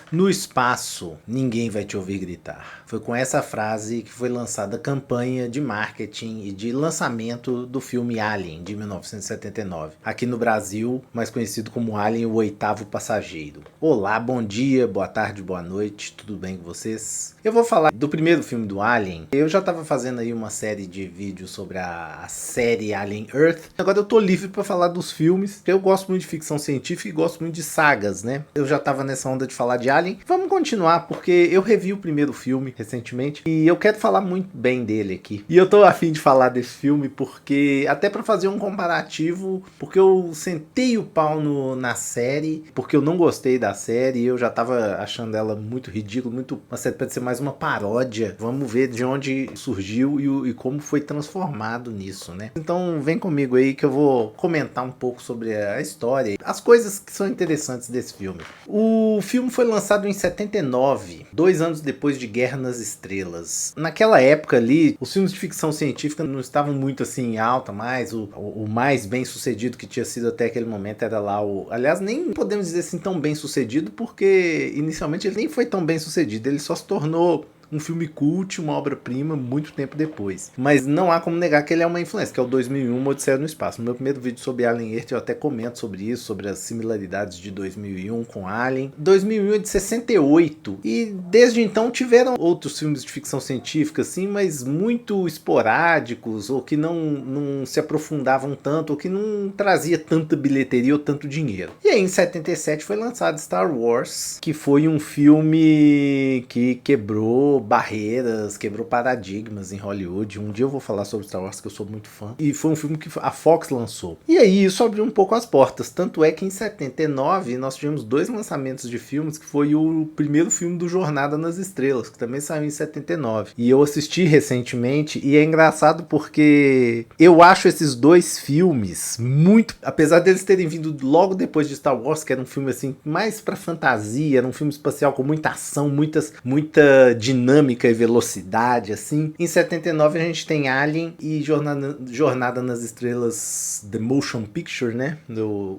No espaço, ninguém vai te ouvir gritar. Foi com essa frase que foi lançada a campanha de marketing e de lançamento do filme Alien, de 1979. Aqui no Brasil, mais conhecido como Alien, o Oitavo Passageiro. Olá, bom dia, boa tarde, boa noite, tudo bem com vocês? Eu vou falar do primeiro filme do Alien. Eu já estava fazendo aí uma série de vídeos sobre a série Alien Earth. Agora eu tô livre para falar dos filmes. Eu gosto muito de ficção científica e gosto muito de sagas, né? Eu já tava nessa onda de falar de Alien. Vamos continuar, porque eu revi o primeiro filme recentemente e eu quero falar muito bem dele aqui. E eu tô afim de falar desse filme porque, até para fazer um comparativo, porque eu sentei o pau na série, porque eu não gostei da série, eu já tava achando ela muito ridícula, muito, uma série pode ser mais uma paródia. Vamos ver de onde surgiu e como foi transformado nisso, né? Então vem comigo aí que eu vou comentar um pouco sobre a história, as coisas que são interessantes desse filme. O filme foi lançado em 79, 2 anos depois de Guerra nas Estrelas. Naquela época ali, os filmes de ficção científica não estavam muito assim em alta, mas o mais bem sucedido que tinha sido até aquele momento era lá o... Aliás, nem podemos dizer assim tão bem sucedido, porque inicialmente ele nem foi tão bem sucedido, ele só se tornou um filme cult, uma obra-prima, muito tempo depois. Mas não há como negar que ele é uma influência, que é o 2001, Odisseia no Espaço. No meu primeiro vídeo sobre Alien Earth eu até comento sobre isso, sobre as similaridades de 2001 com Alien. 2001 é de 68, e desde então tiveram outros filmes de ficção científica, assim, mas muito esporádicos, ou que não se aprofundavam tanto, ou que não trazia tanta bilheteria ou tanto dinheiro. E aí em 77 foi lançado Star Wars, que foi um filme que quebrou barreiras, quebrou paradigmas em Hollywood. Um dia eu vou falar sobre Star Wars, que eu sou muito fã. E foi um filme que a Fox lançou. E aí isso abriu um pouco as portas. Tanto é que em 79 nós tivemos 2 lançamentos de filmes, que foi o primeiro filme do Jornada nas Estrelas, que também saiu em 79. E eu assisti recentemente, e é engraçado porque eu acho esses 2 filmes muito... Apesar deles terem vindo logo depois de Star Wars, que era um filme assim mais pra fantasia, era um filme espacial com muita ação, muita dinâmica e velocidade, assim. Em 79 a gente tem Alien e Jornada nas Estrelas, The Motion Picture, né?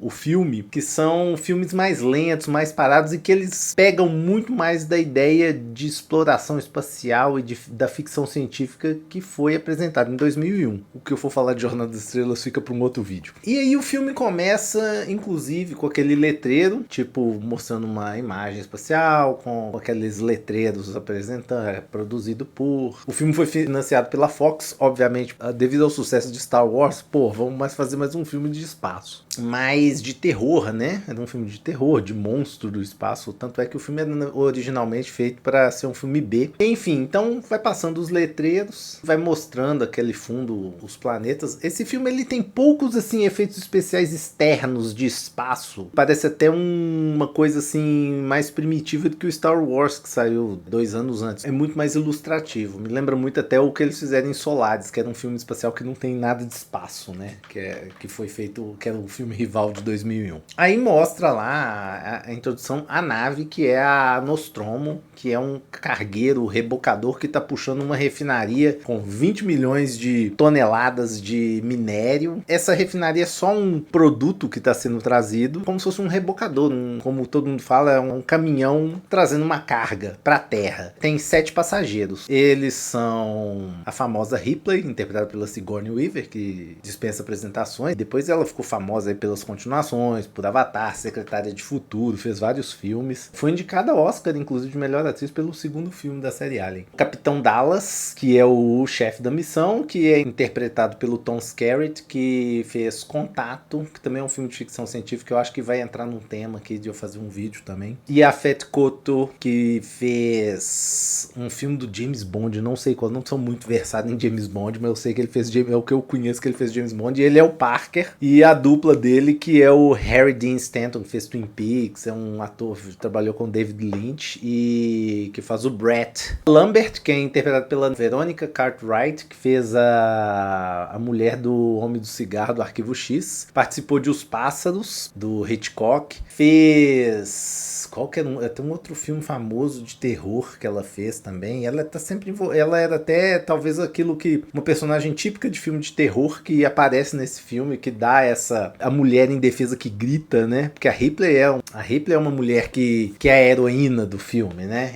O filme, que são filmes mais lentos, mais parados, e que eles pegam muito mais da ideia de exploração espacial e da ficção científica que foi apresentada em 2001. O que eu for falar de Jornada das Estrelas fica para um outro vídeo. E aí o filme começa, inclusive, com aquele letreiro, tipo, mostrando uma imagem espacial, com aqueles letreiros apresentando, produzido por... O filme foi financiado pela Fox, obviamente, devido ao sucesso de Star Wars. Pô, vamos fazer mais um filme de espaço. Mas de terror, né? Era um filme de terror, de monstro do espaço. Tanto é que o filme era originalmente feito para ser um filme B. Enfim, então vai passando os letreiros, vai mostrando aquele fundo, os planetas. Esse filme ele tem poucos assim efeitos especiais externos de espaço. Parece até uma coisa assim mais primitiva do que o Star Wars, que saiu 2 anos antes. É muito mais ilustrativo. Me lembra muito até o que eles fizeram em Solaris, que era um filme espacial que não tem nada de espaço, né? Que foi feito, que era o filme rival de 2001. Aí mostra lá a introdução à nave, que é a Nostromo, que é um cargueiro rebocador que está puxando uma refinaria com 20 milhões de toneladas de minério. Essa refinaria é só um produto que está sendo trazido, como se fosse um rebocador, como todo mundo fala, é um caminhão trazendo uma carga para a Terra. Tem 7 passageiros. Eles são a famosa Ripley, interpretada pela Sigourney Weaver, que dispensa apresentações. Depois ela ficou famosa aí pelas continuações, por Avatar, Secretária de Futuro, fez vários filmes. Foi indicada ao Oscar, inclusive, de melhor atriz pelo segundo filme da série Alien. O Capitão Dallas, que é o chefe da missão, que é interpretado pelo Tom Skerritt, que fez Contato, que também é um filme de ficção científica, eu acho que vai entrar num tema aqui de eu fazer um vídeo também. E a Fat Koto, que fez um filme do James Bond, não sei qual, não sou muito versado em James Bond, mas eu sei que ele fez, é o que eu conheço que ele fez James Bond, e ele é o Parker, e a dupla dele, que é o Harry Dean Stanton, que fez Twin Peaks, é um ator que trabalhou com David Lynch, e que faz o Brett. Lambert, que é interpretado pela Veronica Cartwright, que fez a mulher do Homem do Cigarro, do Arquivo X, participou de Os Pássaros, do Hitchcock, fez... Qual que era tem um outro filme famoso de terror que ela fez, histórias também. Ela tá sempre ela era até talvez aquilo que uma personagem típica de filme de terror que aparece nesse filme, que dá essa a mulher indefesa que grita, né? Porque a Ripley é uma mulher que é a heroína do filme, né?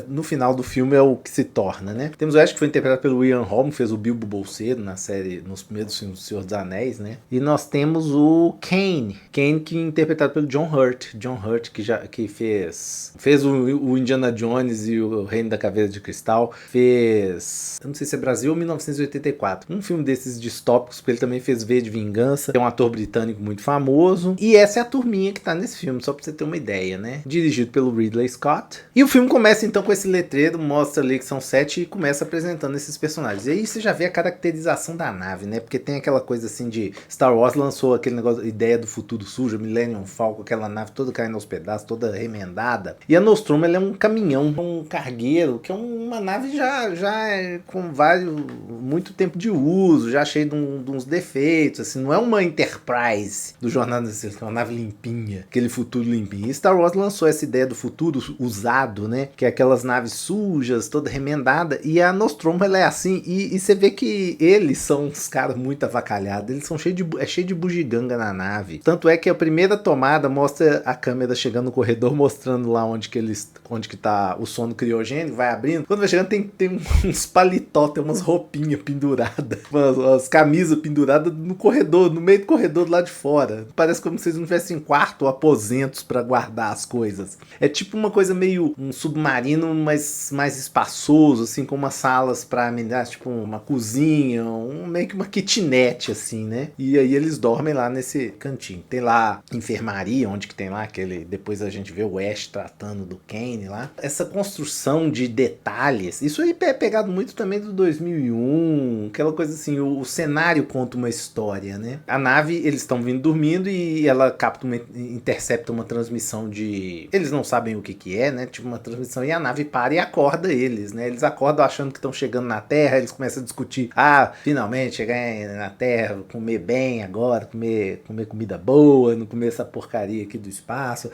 No final do filme é o que se torna, né? Temos o Ash, que foi interpretado pelo Ian Holm, que fez o Bilbo Bolseiro na série, nos primeiros filmes do Senhor dos Anéis, né? E nós temos o Kane, que é interpretado pelo John Hurt, que fez o Indiana Jones e o Reino da Caveira de Cristal, eu não sei se é Brasil ou 1984, um filme desses distópicos, porque ele também fez V de Vingança, é um ator britânico muito famoso, e essa é a turminha que tá nesse filme, só pra você ter uma ideia, né? Dirigido pelo Ridley Scott. E o filme começa então com esse letreiro, mostra ali que são 7 e começa apresentando esses personagens. E aí você já vê a caracterização da nave, né? Porque tem aquela coisa assim de Star Wars lançou aquele negócio, ideia do futuro sujo, Millennium Falcon, aquela nave toda caindo aos pedaços, toda remendada. E a Nostromo, ela é um caminhão, um cargueiro, que é uma nave já com muito tempo de uso, já cheio de uns defeitos, assim, não é uma Enterprise do Jornada nas Estrelas, é uma nave limpinha, aquele futuro limpinho. E Star Wars lançou essa ideia do futuro usado, né, que é aquelas naves sujas, toda remendada, e a Nostromo, ela é assim, e você vê que eles são uns caras muito avacalhados, eles são cheio de bugiganga na nave. Tanto é que a primeira tomada mostra a câmera chegando no corredor, mostrando lá onde que tá o sono criogênico, vai abrindo. Quando vai chegando tem uns paletó, tem umas roupinhas penduradas, umas camisas penduradas no corredor, no meio do corredor do lado de fora. Parece como se eles não tivessem quarto ou aposentos para guardar as coisas. É tipo uma coisa meio um submarino, mas mais espaçoso, assim, com umas salas para amenidades, tipo uma cozinha, meio que uma kitnet, assim, né? E aí eles dormem lá nesse cantinho. Tem lá enfermaria, onde que tem lá depois a gente vê o Ash tratando do Kane lá. Essa construção de detalhes, isso aí é pegado muito também do 2001, aquela coisa assim, o cenário conta uma história, né? A nave, eles estão vindo dormindo e ela intercepta uma transmissão eles não sabem o que é, né? Tipo uma transmissão, e a nave para e acorda eles, né? Eles acordam achando que estão chegando na Terra, eles começam a discutir, finalmente chegar na Terra, comer bem agora, comer comida boa, não comer essa porcaria aqui do espaço.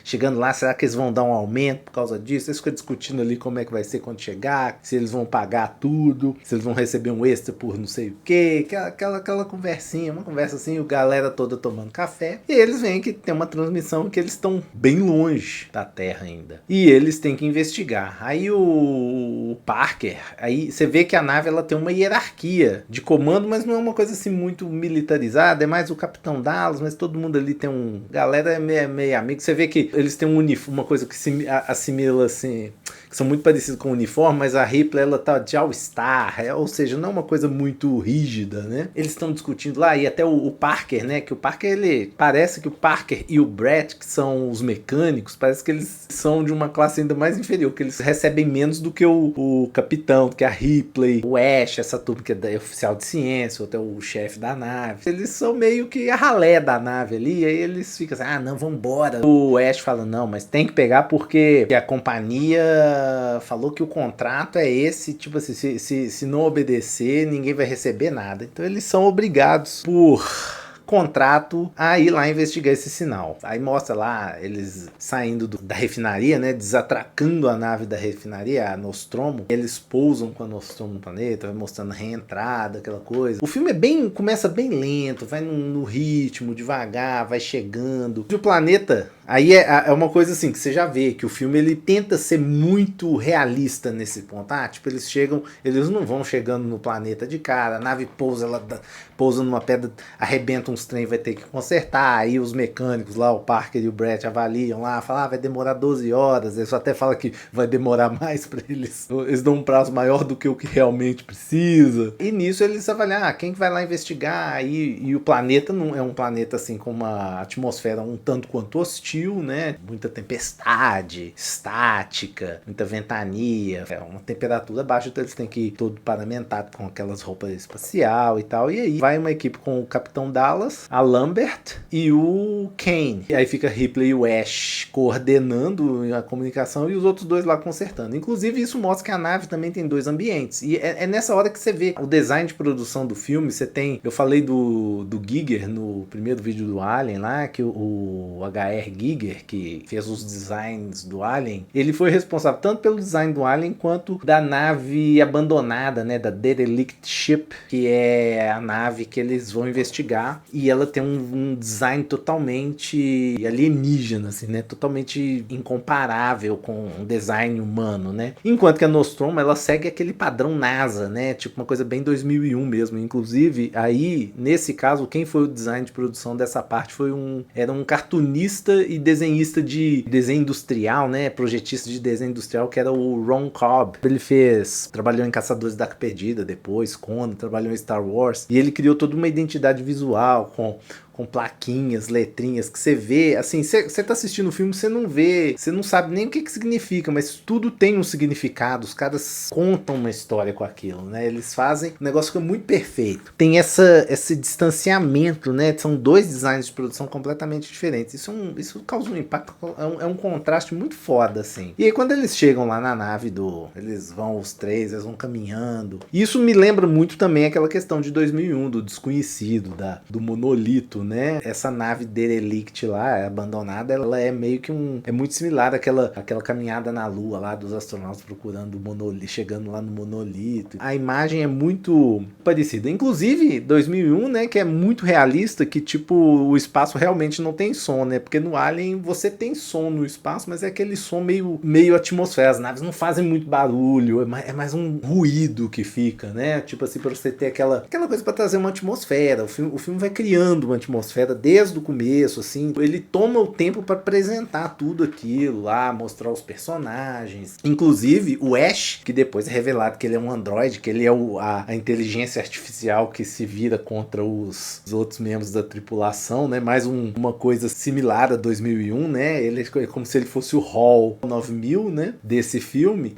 Chegando lá, será que eles vão dar um aumento por causa disso? Eles ficam discutindo ali como é que vai ser quando chegar, se eles vão pagar tudo, se eles vão receber um extra por não sei o que, aquela conversinha, uma conversa assim, o galera toda tomando café, e eles veem que tem uma transmissão que eles estão bem longe da Terra ainda, e eles têm que investigar. Aí o Parker, aí você vê que a nave ela tem uma hierarquia de comando, mas não é uma coisa assim muito militarizada, é mais o Capitão Dallas, mas todo mundo ali tem galera é meio amigo, você vê que eles têm uma coisa que se assimila assim, que são muito parecidos com o uniforme, mas a Ripley ela tá de All-Star, ou seja, não é uma coisa muito rígida, né? Eles estão discutindo lá, e até o Parker, né? Que o Parker, parece que o Parker e o Brett, que são os mecânicos, parece que eles são de uma classe ainda mais inferior, que eles recebem menos do que o capitão, do que a Ripley, o Ash, essa turma que é oficial de ciência, ou até o chefe da nave. Eles são meio que a ralé da nave ali, aí eles ficam assim, não, vambora. O Ash fala, não, mas tem que pegar porque a companhia falou que o contrato é esse, tipo assim, se não obedecer, ninguém vai receber nada. Então eles são obrigados por contrato a ir lá investigar esse sinal. Aí mostra lá eles saindo da refinaria, né, desatracando a nave da refinaria, a Nostromo. Eles pousam com a Nostromo no planeta, vai mostrando a reentrada, aquela coisa. O filme começa bem lento, vai no ritmo, devagar, vai chegando. E o planeta, aí é uma coisa assim, que você já vê, que o filme ele tenta ser muito realista nesse ponto. Tipo, eles não vão chegando no planeta de cara, a nave pousa, ela pousa numa pedra, arrebenta uns trem, vai ter que consertar. Aí os mecânicos lá, o Parker e o Brett avaliam lá, falam, vai demorar 12 horas. Eles até falam que vai demorar mais pra eles. Eles dão um prazo maior do que o que realmente precisa. E nisso eles avaliam, quem que vai lá investigar? E o planeta não é um planeta assim com uma atmosfera um tanto quanto hostil, né? Muita tempestade, estática, muita ventania, uma temperatura baixa, então eles têm que ir todo paramentado com aquelas roupas espacial e tal. E aí vai uma equipe com o Capitão Dallas Douglas, a Lambert e o Kane. E aí fica Ripley e o Ash coordenando a comunicação e os outros dois lá consertando. Inclusive isso mostra que a nave também tem 2 ambientes. E é nessa hora que você vê o design de produção do filme. Você tem, eu falei do Giger no primeiro vídeo do Alien lá, que o H.R. Giger, que fez os designs do Alien, ele foi responsável tanto pelo design do Alien quanto da nave abandonada, né, da Derelict Ship, que é a nave que eles vão investigar, e ela tem um design totalmente alienígena, assim, né, totalmente incomparável com um design humano, né, enquanto que a Nostromo, ela segue aquele padrão NASA, né, tipo uma coisa bem 2001 mesmo. Inclusive, aí, nesse caso, quem foi o design de produção dessa parte era um cartunista e desenhista de desenho industrial, né, projetista de desenho industrial, que era o Ron Cobb. Ele trabalhou em Caçadores da Arca Perdida depois, Conan, trabalhou em Star Wars, e ele criou toda uma identidade visual com plaquinhas, letrinhas, que você vê, assim, você tá assistindo o filme, você não vê, você não sabe nem o que significa, mas tudo tem um significado, os caras contam uma história com aquilo, né, eles fazem, o negócio fica muito perfeito. Tem esse distanciamento, né, são 2 designs de produção completamente diferentes, isso causa um impacto, é um contraste muito foda, assim. E aí quando eles chegam lá na nave eles vão os 3, eles vão caminhando, isso me lembra muito também aquela questão de 2001, do desconhecido, do monolito, né? Essa nave Derelict lá, abandonada, ela é meio que é muito similar àquela caminhada na Lua lá dos astronautas procurando o monolito, chegando lá no monolito. A imagem é muito parecida. Inclusive, 2001, né, que é muito realista, que tipo, o espaço realmente não tem som, né? Porque no Alien você tem som no espaço, mas é aquele som meio atmosfera. As naves não fazem muito barulho, é mais um ruído que fica, né? Tipo assim, pra você ter aquela coisa pra trazer uma atmosfera. O filme vai criando uma atmosfera desde o começo, assim, ele toma o tempo para apresentar tudo aquilo lá, mostrar os personagens, inclusive o Ash, que depois é revelado que ele é um androide, que ele é a inteligência artificial que se vira contra os outros membros da tripulação, né, mais uma coisa similar a 2001, né, ele é como se ele fosse o Hall 9000, né, desse filme.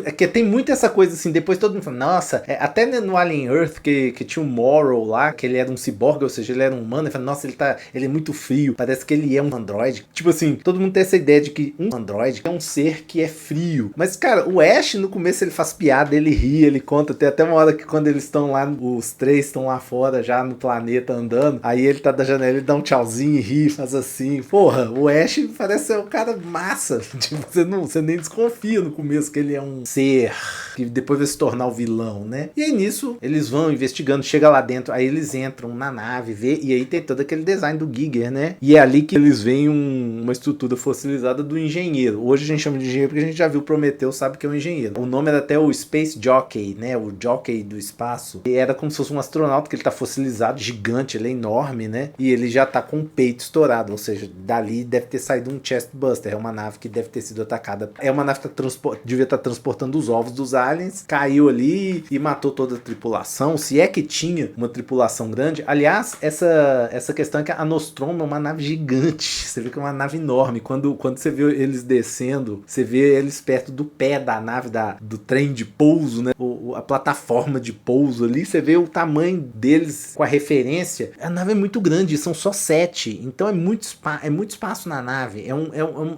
É que tem muito essa coisa assim, depois todo mundo fala, nossa, até no Alien Earth, que tinha um Morrow lá, que ele era um ciborgue, ou seja, ele era um humano, e fala, nossa, ele é muito frio, parece que ele é um androide. Tipo assim, todo mundo tem essa ideia de que um androide é um ser que é frio. Mas, cara, o Ash, no começo, ele faz piada, ele ri, ele conta, tem até uma hora que quando eles estão lá, os 3 estão lá fora, já no planeta andando, aí ele tá da janela, ele dá um tchauzinho e ri, faz assim. Porra, o Ash parece ser um cara massa. Tipo, você nem desconfia no começo que ele é um ser que depois vai se tornar o vilão, né? E aí nisso, eles vão investigando, chega lá dentro, aí eles entram na nave, e aí tem todo aquele design do Giger, né? E é ali que eles veem uma estrutura fossilizada do engenheiro. Hoje a gente chama de engenheiro porque a gente já viu Prometeu, sabe que é um engenheiro. O nome era até o Space Jockey, né? O jockey do espaço. E era como se fosse um astronauta, que ele tá fossilizado, gigante, ele é enorme, né? E ele já tá com o peito estourado, ou seja, dali deve ter saído um chest buster. É uma nave que deve ter sido atacada. É uma nave que devia estar transportando os ovos dos aliens, caiu ali e matou toda a tripulação, se é que tinha uma tripulação grande. Aliás, essa questão é que a Nostromo é uma nave gigante, você vê que é uma nave enorme, quando você vê eles descendo, você vê eles perto do pé da nave, do trem de pouso, né, a plataforma de pouso ali, você vê o tamanho deles com a referência, a nave é muito grande, são só 7, então é muito espaço na nave,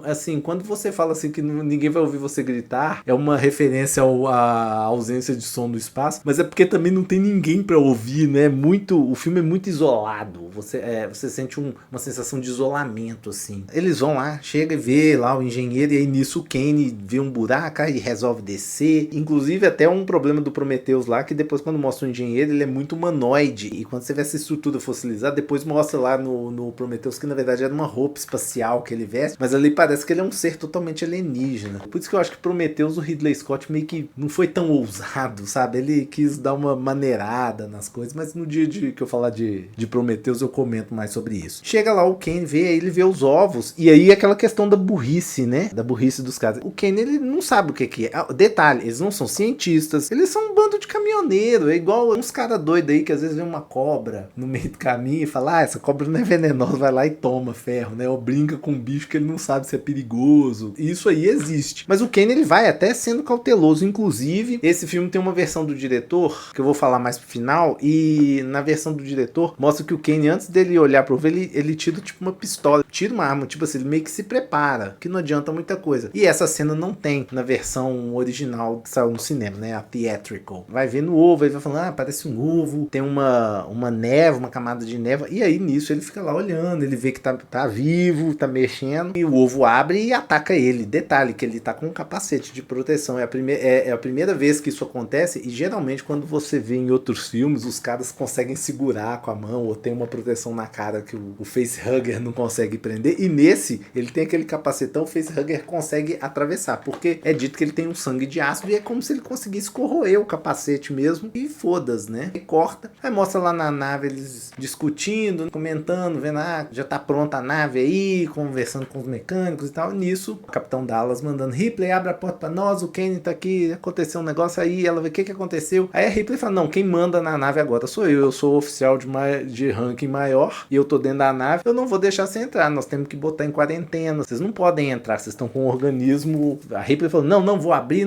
assim, quando você fala assim que ninguém vai ouvir você gritar, é uma referência à ausência de som do espaço, mas é porque também não tem ninguém pra ouvir, né, o filme é muito isolado, você sente uma sensação de isolamento, assim. Eles vão lá, chega e vê lá o engenheiro, e aí nisso o Kane vê um buraco e resolve descer. Inclusive até um problema do Prometheus lá, que depois quando mostra o engenheiro, ele é muito humanoide, e quando você vê essa estrutura fossilizada, depois mostra lá no Prometheus que na verdade era uma roupa espacial que ele veste, mas ali parece que ele é um ser totalmente alienígena. Por isso que eu acho que Prometheus, o Ridley Scott meio que não foi tão ousado, sabe? Ele quis dar uma maneirada nas coisas, mas no dia que eu falar de Prometheus eu comento mais sobre isso. Chega lá o Kane, ele vê os ovos, e aí aquela questão da burrice, né? Da burrice dos caras. O Kane, ele não sabe o que é. Detalhe, eles não são cientistas, eles são um bando de caminhoneiro, é igual uns caras doidos aí que às vezes vê uma cobra no meio do caminho e fala, essa cobra não é venenosa, vai lá e toma ferro, né? Ou brinca com um bicho que ele não sabe se é perigoso. Isso aí existe. Mas o Kane, ele vai até sendo cauteloso. Inclusive, esse filme tem uma versão do diretor, que eu vou falar mais pro final, e na versão do diretor, mostra que o Kane Kane, antes dele olhar pro ovo, ele tira tipo uma pistola, tira uma arma, tipo assim, ele meio que se prepara, que não adianta muita coisa. E essa cena não tem na versão original que saiu no cinema, né? A theatrical. Vai ver no ovo, ele vai falando, parece um ovo, tem uma névoa, uma camada de névoa, e aí nisso ele fica lá olhando, ele vê que tá vivo, tá mexendo, e o ovo abre e ataca ele. Detalhe, que ele tá com um capacete de proteção. É a primeira vez que isso acontece, e geralmente quando você vê em outros filmes, os caras conseguem segurar com a mão, ou tem uma proteção na cara que o facehugger não consegue prender, e nesse, ele tem aquele capacetão, o facehugger consegue atravessar, porque é dito que ele tem um sangue de ácido, e é como se ele conseguisse corroer o capacete mesmo, e foda-se, né? E corta. Aí mostra lá na nave eles discutindo, comentando, vendo, já tá pronta a nave aí, conversando com os mecânicos e tal. E nisso, o Capitão Dallas mandando, Ripley, abre a porta pra nós, o Kane tá aqui, aconteceu um negócio aí, ela vê o que aconteceu. Aí a Ripley fala, não, quem manda na nave agora sou eu sou o oficial de ranking maior, e eu tô dentro da nave, eu não vou deixar você entrar, nós temos que botar em quarentena, vocês não podem entrar, vocês estão com um organismo. A Ripley falou, não vou abrir,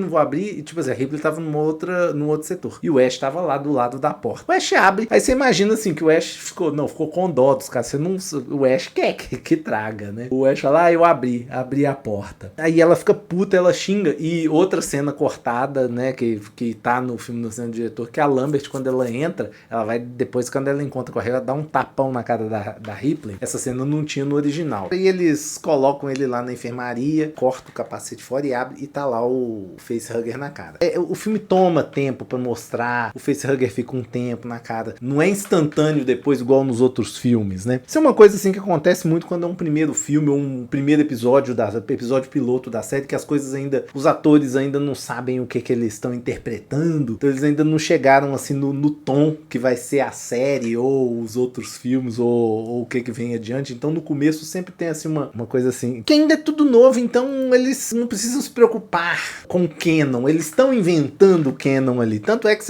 e tipo assim, a Ripley tava num outro setor, e o Ash tava lá do lado da porta. O Ash abre, aí você imagina assim, que o Ash ficou com dó dos caras, o Ash quer que traga, né? O Ash fala, eu abri a porta. Aí ela fica puta, ela xinga, e outra cena cortada, né, que tá no filme do cena do diretor, que a Lambert, quando ela entra, ela vai, depois quando ela encontra com a Ripley, ela dá um tapão na cara da Ripley. Essa cena não tinha no original. Aí eles colocam ele lá na enfermaria, corta o capacete fora e abre, e tá lá o facehugger na cara. O filme toma tempo pra mostrar, o facehugger fica um tempo na cara, não é instantâneo depois igual nos outros filmes, né? Isso é uma coisa assim que acontece muito quando é um primeiro filme ou um primeiro episódio piloto da série, que as coisas ainda, os atores ainda não sabem o que eles estão interpretando, então eles ainda não chegaram assim no tom que vai ser a série ou os outros filmes ou o que vem adiante. Então no começo sempre tem assim uma coisa assim, que ainda é tudo novo, então eles não precisam se preocupar com o canon, eles estão inventando o canon ali. Tanto é que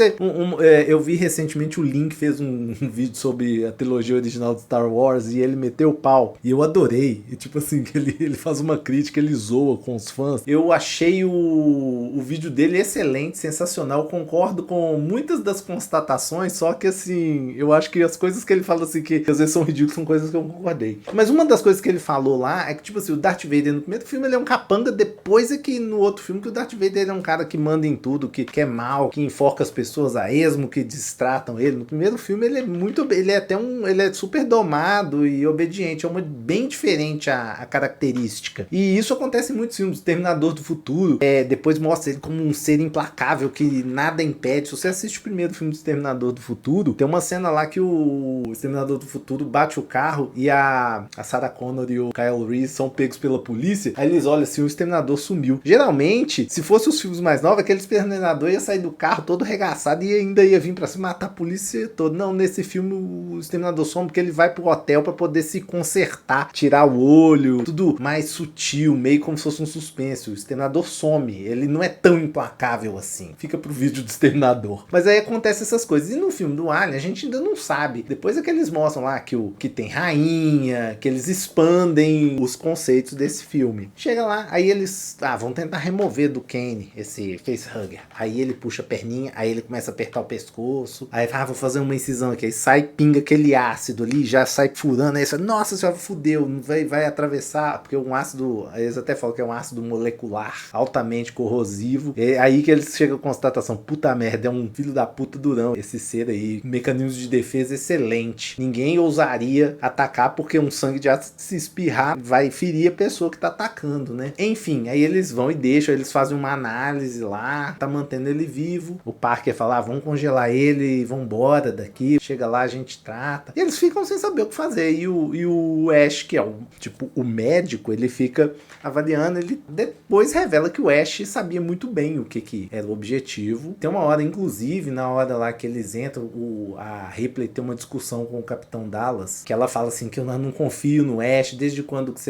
eu vi recentemente o Link fez um vídeo sobre a trilogia original de Star Wars e ele meteu o pau, e eu adorei, e tipo assim, ele faz uma crítica, ele zoa com os fãs. Eu achei o vídeo dele excelente, sensacional, concordo com muitas das constatações, só que assim, eu acho que as coisas que ele fala assim, que às vezes são ridículas, são coisas que eu concordei. Mas uma das coisas que ele falou lá é que, tipo assim, o Darth Vader no primeiro filme ele é um capanga, depois é que no outro filme que o Darth Vader é um cara que manda em tudo, que é mal, que enforca as pessoas a esmo, que distratam ele. No primeiro filme ele é super domado e obediente, é bem diferente a característica. E isso acontece em muitos filmes. Terminador do Futuro, depois mostra ele como um ser implacável, que nada impede. Se você assiste o primeiro filme do Exterminador do Futuro, tem uma cena lá que o Exterminador do Futuro bate o carro e a Sarah Connor e o Kyle Reese são pegos pela polícia. Aí eles olham assim, o Exterminador sumiu. Geralmente, se fosse os filmes mais novos, aquele Exterminador ia sair do carro todo regaçado e ainda ia vir pra se matar a polícia toda. Não, nesse filme o Exterminador some porque ele vai pro hotel pra poder se consertar, tirar o olho, tudo mais sutil, meio como se fosse um suspense. O Exterminador some, ele não é tão implacável assim. Fica pro vídeo do Exterminador. Mas aí acontece essas coisas. E no filme do Alien, a gente ainda não sabe. Depois é que eles mostram lá que tem rainha, que eles expandem os conceitos desse filme. Chega lá, aí eles vão tentar remover do Kane esse facehugger. Aí ele puxa a perninha, aí ele começa a apertar o pescoço. Aí vou fazer uma incisão aqui. Aí sai, pinga aquele ácido ali, já sai furando. Aí você, nossa senhora, fudeu, vai atravessar. Porque um ácido, eles até falam que é um ácido molecular altamente corrosivo. É aí que eles chegam à constatação, puta merda, é um filho da puta durão esse ser aí. Mecanismos de defesa excelente. Ninguém ousaria atacar porque um sangue de ácido, se espirrar, vai ferir a pessoa que tá atacando, né? Enfim, aí eles vão e deixam, eles fazem uma análise lá, tá mantendo ele vivo. O Parker fala, vamos congelar ele, vambora daqui. Chega lá, a gente trata. E eles ficam sem saber o que fazer. E o Ash, que é o médico, ele fica avaliando, ele depois revela que o Ash sabia muito bem o que era o objetivo. Tem uma hora, inclusive, na hora lá que eles entram, a Ripley tem uma discussão com o Capitão Dallas, que ela fala assim, que eu não confio no Ash, desde quando que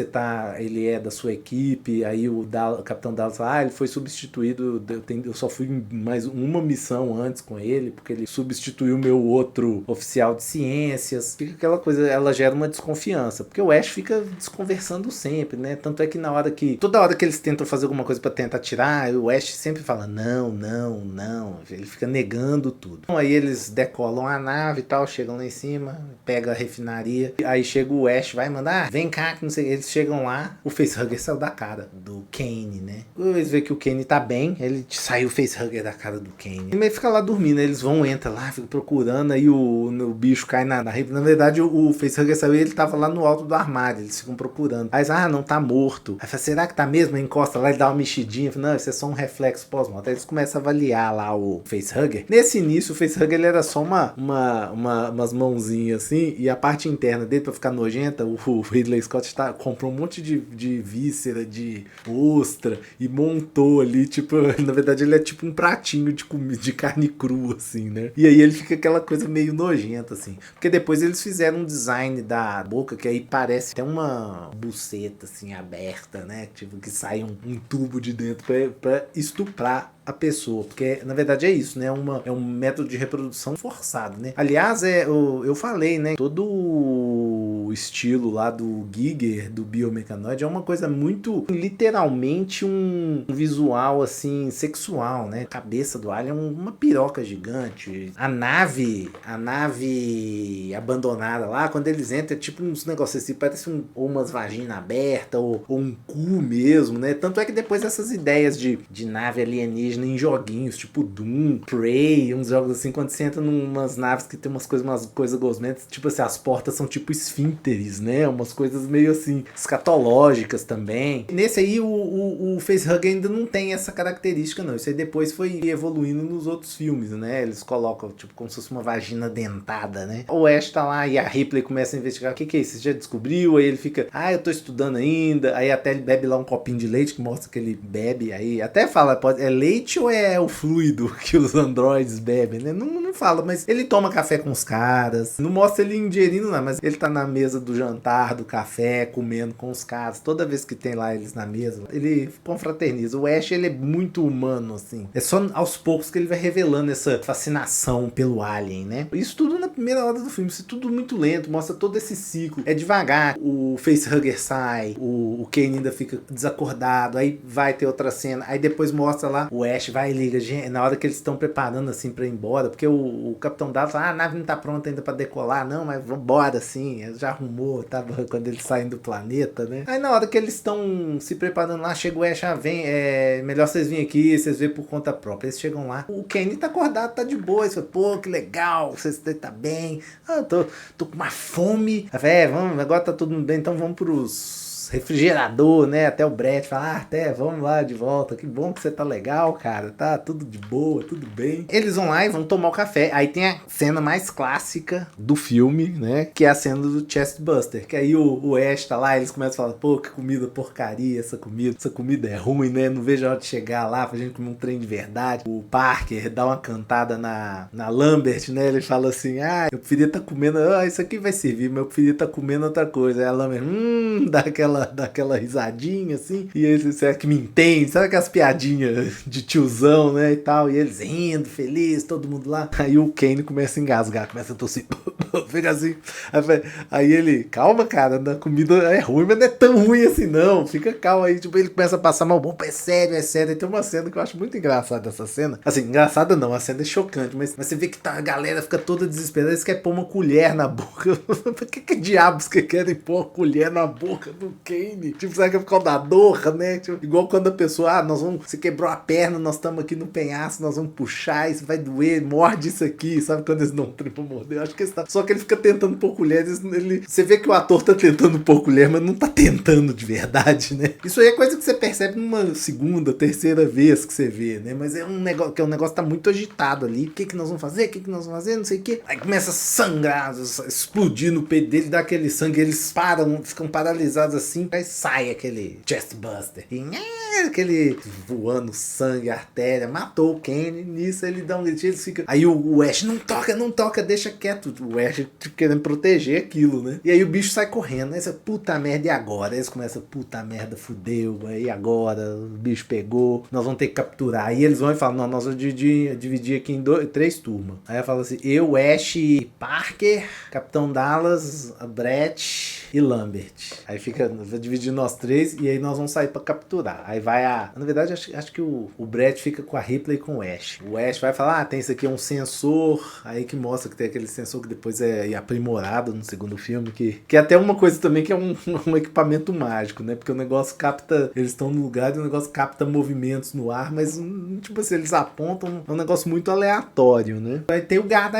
ele é da sua equipe. Aí o Capitão Dallas fala, ele foi substituído, eu só fui mais uma missão antes com ele, porque ele substituiu meu outro oficial de ciências. Fica aquela coisa, ela gera uma desconfiança, porque o Ash fica desconversando sempre, né? Tanto é que toda hora que eles tentam fazer alguma coisa pra tentar tirar, o Ash sempre fala, não, ele fica negando tudo. Então aí eles decolam a nave e tal, chegam lá em cima, pega a refinaria. Aí chega o Ash, vai mandar, vem cá, que não sei. Eles chegam lá, o facehugger saiu da cara do Kane, né? Eles veem que o Kane tá bem, ele saiu o facehugger da cara do Kane. Ele fica lá dormindo, eles vão, entra lá, fica procurando, aí o bicho cai na rede. Na verdade, o facehugger saiu e ele tava lá no alto do armário, eles ficam procurando. Aí, não, tá morto. Aí fala, será que tá mesmo? Aí encosta lá e dá uma mexidinha. Fala, não, isso é só um reflexo pós-morte. Aí eles começam a avaliar lá o facehugger. Nesse início, o facehugger ele era só umas mãozinhas assim, e a parte interna dele, pra ficar nojenta, o Ridley Scott comprou um monte de víscera, de ostra, e montou ali, tipo, na verdade ele é tipo um pratinho de comida, de carne crua, assim, né? E aí ele fica aquela coisa meio nojenta, assim. Porque depois eles fizeram um design da boca, que aí parece até uma buceta, assim, aberta, né? Tipo, que sai um tubo de dentro pra estuprar a pessoa, porque na verdade é isso, né? É um método de reprodução forçado, né? Aliás, eu falei, né? Todo o estilo lá do Giger, do Biomecanoid, é uma coisa muito, literalmente um visual, assim, sexual, né? A cabeça do alien é uma piroca gigante. A nave abandonada lá, quando eles entram, é tipo uns negócios assim, parece ou umas vaginas abertas, ou um cu mesmo, né? Tanto é que depois essas ideias de nave alienígena em joguinhos, tipo Doom, Prey, uns jogos assim, quando você entra numas naves que tem umas coisas gosmentas, tipo assim, as portas são tipo esfínteres, né? Umas coisas meio assim, escatológicas também. Nesse aí, o facehugger ainda não tem essa característica, não. Isso aí depois foi evoluindo nos outros filmes, né? Eles colocam, tipo, como se fosse uma vagina dentada, né? O Ash tá lá e a Ripley começa a investigar. O que é isso? Você já descobriu? Aí ele fica, eu tô estudando ainda. Aí até ele bebe lá um copinho de leite, que mostra que ele bebe. Aí até fala, é leite ou é o fluido que os androides bebem, né? Não fala, mas ele toma café com os caras. Não mostra ele ingerindo, não, mas ele tá na mesa do jantar, do café, comendo com os caras. Toda vez que tem lá eles na mesa, ele confraterniza. O Ash, ele é muito humano, assim. É só aos poucos que ele vai revelando essa fascinação pelo alien, né? Isso tudo na primeira hora do filme. Isso tudo muito lento, mostra todo esse ciclo. É devagar. O facehugger sai, o Kane ainda fica desacordado, aí vai ter outra cena, aí depois mostra lá, o Ash vai e liga, na hora que eles estão preparando assim pra ir embora, porque o Capitão Dallas fala, a nave não tá pronta ainda pra decolar, não, mas vambora assim, já arrumou, tava quando eles saem do planeta, né? Aí na hora que eles estão se preparando lá, chega o Ash, vem, melhor vocês virem aqui, vocês veem por conta própria. Eles chegam lá, o Kenny tá acordado, tá de boa, eles falam, pô, que legal, vocês tá bem, tô com uma fome, vamos, agora tá tudo bem, então vamos pros refrigerador, né? Até o Brett fala, até, vamos lá de volta, que bom que você tá legal, cara, tá tudo de boa, tudo bem. Eles vão lá e vão tomar o café, aí tem a cena mais clássica do filme, né? Que é a cena do Chest Buster, que aí o Ash tá lá, eles começam a falar, pô, que comida porcaria, essa comida é ruim, né? Não vejo a hora de chegar lá pra gente comer um trem de verdade. O Parker dá uma cantada na Lambert, né? Ele fala assim, eu preferia estar comendo, isso aqui vai servir, mas eu preferia estar comendo outra coisa. Aí a Lambert, dá aquela risadinha assim, e eles, será que me entende? Sabe aquelas piadinhas de tiozão, né, e tal, e eles rindo, felizes, todo mundo lá. Aí o Kane começa a engasgar, começa a tossir, fica assim, aí ele, calma cara, a comida é ruim, mas não é tão ruim assim não, fica calmo aí, tipo, ele começa a passar mal, bom, é sério, aí tem uma cena que eu acho muito engraçada essa cena, assim, engraçada não, a cena é chocante, mas você vê que a galera fica toda desesperada, eles querem pôr uma colher na boca, por que diabos que querem pôr uma colher na boca do Kane? Tipo, será que é por causa da dor, né? Tipo, igual quando a pessoa, você quebrou a perna, nós estamos aqui no penhasco, nós vamos puxar, isso vai doer, morde isso aqui, sabe? Quando eles não tripam morder, eu acho que só que ele fica tentando pôr colher, você vê que o ator tá tentando pôr colher, mas não tá tentando de verdade, né? Isso aí é coisa que você percebe numa segunda, terceira vez que você vê, né? Mas é um negócio que o negócio tá muito agitado ali. O que nós vamos fazer? O que nós vamos fazer? Não sei o que. Aí começa a sangrar, explodir no peito dele, dá aquele sangue, eles param, ficam paralisados assim, aí sai aquele chest buster. E aquele voando sangue, artéria, matou o Kane. Nisso ele dá um gritinho, eles ficam. Aí o Ash, não toca, deixa quieto. O Ash tipo, querendo proteger aquilo, né? E aí o bicho sai correndo, né? Você, puta merda, e agora? Aí eles começam, puta merda, fudeu, aí agora? O bicho pegou, nós vamos ter que capturar. Aí eles vão e falam, não, nós vamos dividir aqui em 3 turmas. Aí ela fala assim, eu, Ash, Parker, Capitão Dallas, Brett e Lambert. Aí fica, vai dividir nós 3 e aí nós vamos sair pra capturar. Aí vai na verdade, acho que o Brett fica com a Ripley e com o Ash. O Ash vai falar, tem isso aqui, é um sensor, aí que mostra que tem aquele sensor que depois depois é aprimorado no segundo filme, que é até uma coisa também que é um equipamento mágico, né? Porque o negócio capta, eles estão no lugar e o negócio capta movimentos no ar, mas tipo assim, eles apontam, é um negócio muito aleatório, né? Aí tem o gato,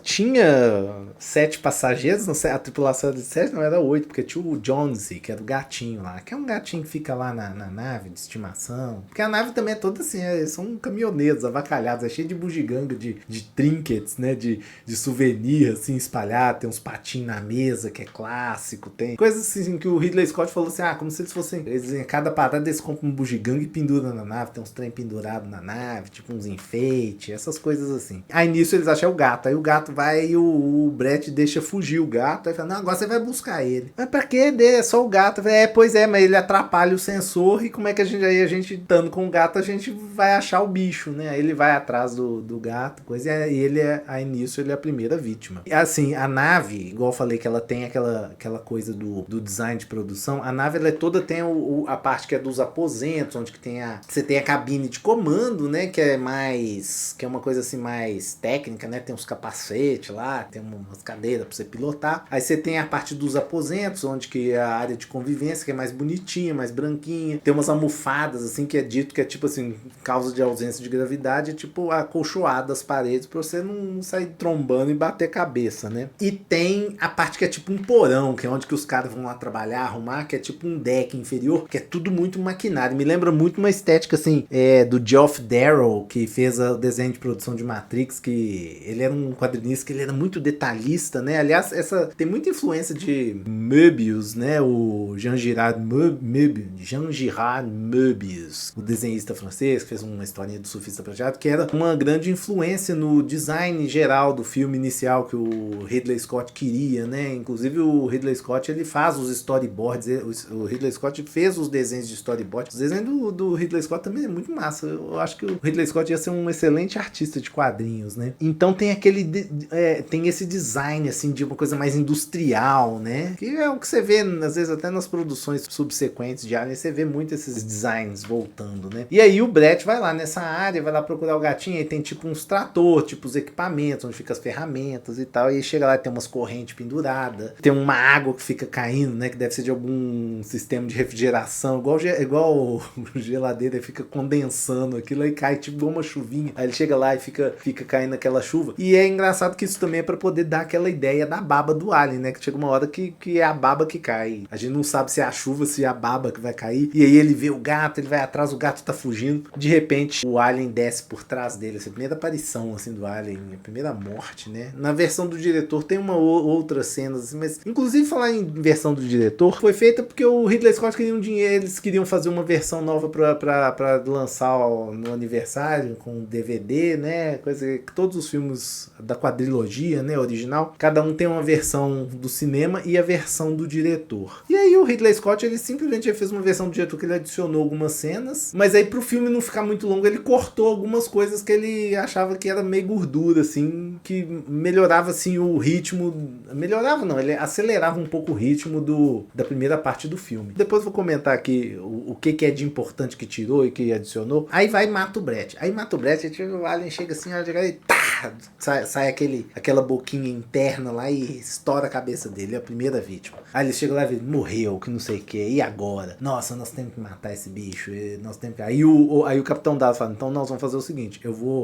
tinha 7 passageiros, não sei, a tripulação era de 7, não, era 8, porque tinha o Jonesy, que era o gatinho lá, que é um gatinho que fica lá na nave de estimação, porque a nave também é toda assim, são caminhoneiros avacalhados, é cheio de bugiganga, de trinkets, né, de souvenir, assim, espalhado, tem uns patinhos na mesa, que é clássico, tem coisas assim que o Ridley Scott falou assim, como se eles fossem, em cada parada eles compram um bugiganga e penduram na nave, tem uns trem pendurados na nave, tipo uns enfeites, essas coisas assim. Aí nisso eles acham o gato, aí o gato vai e o Brett deixa fugir o gato, aí fala, não, agora você vai buscar ele. Mas pra quê? É só o gato. Pois é, mas ele atrapalha o sensor e como é que a gente estando com o gato, a gente vai achar o bicho, né? Aí ele vai atrás do gato, coisa, e aí nisso ele é a primeira vítima. E assim, a nave, igual eu falei que ela tem aquela coisa do design de produção, a nave ela toda tem a parte que é dos aposentos, onde que você tem a cabine de comando, né? Que é uma coisa assim mais técnica, né? Tem uns capacetes lá, tem umas cadeiras pra você pilotar. Aí você tem a parte dos aposentos, onde que é a área de convivência, que é mais bonitinha, mais branquinha. Tem umas almofadas, assim, que é dito que é tipo assim, causa de ausência de gravidade, é tipo acolchoada as paredes pra você não sair trombando e bater cabeça, né? E tem a parte que é tipo um porão, que é onde que os caras vão lá trabalhar, arrumar, que é tipo um deck inferior, que é tudo muito maquinário. Me lembra muito uma estética, assim, do Geoff Darrow, que fez o desenho de produção de Matrix, que ele era um quadrinista, que ele era muito detalhista, né? Aliás, tem muita influência de Möbius, né? O Jean-Girard Möbius, o desenhista francês, que fez uma historinha do surfista prateado, que era uma grande influência no design geral do filme inicial que o Ridley Scott queria, né? Inclusive o Ridley Scott, ele faz os storyboards, o Ridley Scott fez os desenhos de storyboard. Os desenhos do Ridley Scott também é muito massa. Eu acho que o Ridley Scott ia ser um excelente artista de quadrinhos, né? Então tem tem esse design, assim, de uma coisa mais industrial, né? Que é o que você vê, às vezes, até nas produções subsequentes de Alien, você vê muito esses designs voltando, né? E aí o Brett vai lá nessa área, vai lá procurar o gatinho, e tem tipo uns trator, tipo os equipamentos, onde ficam as ferramentas e tal, e aí chega lá e tem umas correntes penduradas, tem uma água que fica caindo, né? Que deve ser de algum sistema de refrigeração, igual geladeira, fica condensando aquilo, aí cai tipo uma chuvinha, aí ele chega lá e fica caindo aquela chuva. E é engraçado que isso também é pra poder dar aquela ideia da baba do Alien, né? Que chega uma hora que é a baba que cai. A gente não sabe se é a chuva, se é a baba que vai cair. E aí ele vê o gato, ele vai atrás, o gato tá fugindo. De repente, o Alien desce por trás dele. Essa é a primeira aparição, assim, do Alien. A primeira morte, né? Na versão do diretor tem outra cena, assim, mas inclusive falar em versão do diretor, foi feita porque o Ridley Scott queria um dinheiro, eles queriam fazer uma versão nova pra lançar no aniversário, com DVD, né? Coisa que todos os filmes da quadrilogia, né, original, cada um tem uma versão do cinema e a versão do diretor. E aí o Ridley Scott, ele simplesmente fez uma versão do diretor que ele adicionou algumas cenas, mas aí pro filme não ficar muito longo, ele cortou algumas coisas que ele achava que era meio gordura, assim, que melhorava, assim, o ritmo, melhorava não, ele acelerava um pouco o ritmo da primeira parte do filme. Depois eu vou comentar aqui o que é de importante que tirou e que adicionou. Aí vai e mata o Brett. Aí mata o Brett, e o Alien chega assim, e tá, sai aquela boquinha interna lá e estoura a cabeça dele, é a primeira vítima. Aí ele chega lá e morreu, que não sei o que, e agora? Nossa, nós temos que matar esse bicho, nós temos que... Aí o Capitão Dallas fala, então nós vamos fazer o seguinte,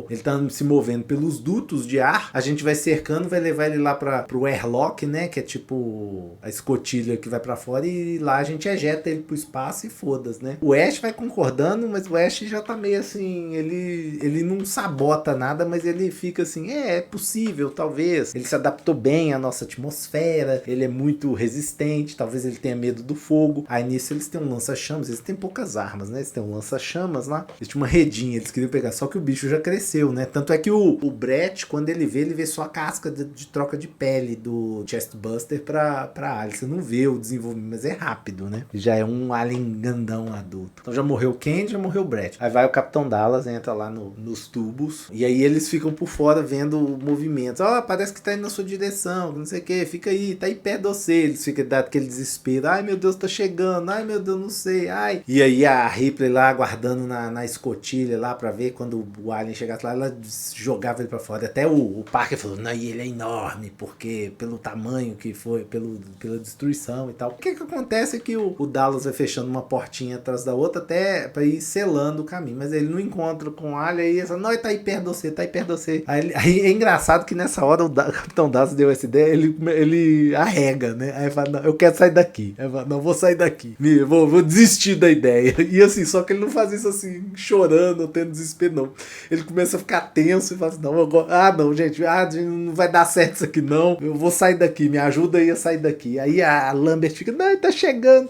ele tá se movendo pelos dutos de ar, a gente vai cercando, vai levar ele lá pro airlock, né, que é tipo a escotilha que vai pra fora, e lá a gente ejeta ele pro espaço e foda-se, né. O Ash vai concordando, mas o Ash já tá meio assim, ele não sabota nada, mas ele fica assim, é possível, talvez, ele se adaptou bem à nossa atmosfera, ele é muito resistente, talvez ele tenha medo do fogo. Aí nisso eles têm um lança-chamas, eles têm poucas armas, né, eles têm um lança-chamas lá, eles tinham uma redinha, eles queriam pegar, só que o bicho já cresceu, né, tanto é que o Brett, quando ele vê só a casca de troca de pele do Chestbuster pra Alien, você não vê o desenvolvimento, mas é rápido, né, já é um Alien grandão adulto. Então já morreu o Ken, já morreu o Brett. Aí vai o Capitão Dallas, entra lá nos tubos, e aí eles ficam por fora fora vendo o movimento. Ó, parece que tá indo na sua direção, não sei o que, fica aí, tá aí perto de você. Eles ficam dando aquele desespero. Ai, meu Deus, tá chegando. Ai, meu Deus, não sei. Ai. E aí a Ripley lá aguardando na escotilha lá pra ver quando o alien chegasse lá, ela jogava ele pra fora. Até o Parker falou, não, e ele é enorme, porque pelo tamanho que foi, pela destruição e tal. O que acontece é que o Dallas vai fechando uma portinha atrás da outra até pra ir selando o caminho. Mas ele não encontra com o alien, aí ele fala, não, ele tá aí perto de você, tá aí perto de você. Aí é engraçado que nessa hora o Capitão Dallas deu essa ideia, ele arrega, né? Aí ele fala, não, eu quero sair daqui. Aí ele fala, não, vou sair daqui. Vou desistir da ideia. E assim, só que ele não faz isso assim, chorando, tendo desespero, não. Ele começa a ficar tenso e fala assim, não, gente, não vai dar certo isso aqui, não. Eu vou sair daqui, me ajuda aí a sair daqui. Aí a Lambert fica, não, tá chegando.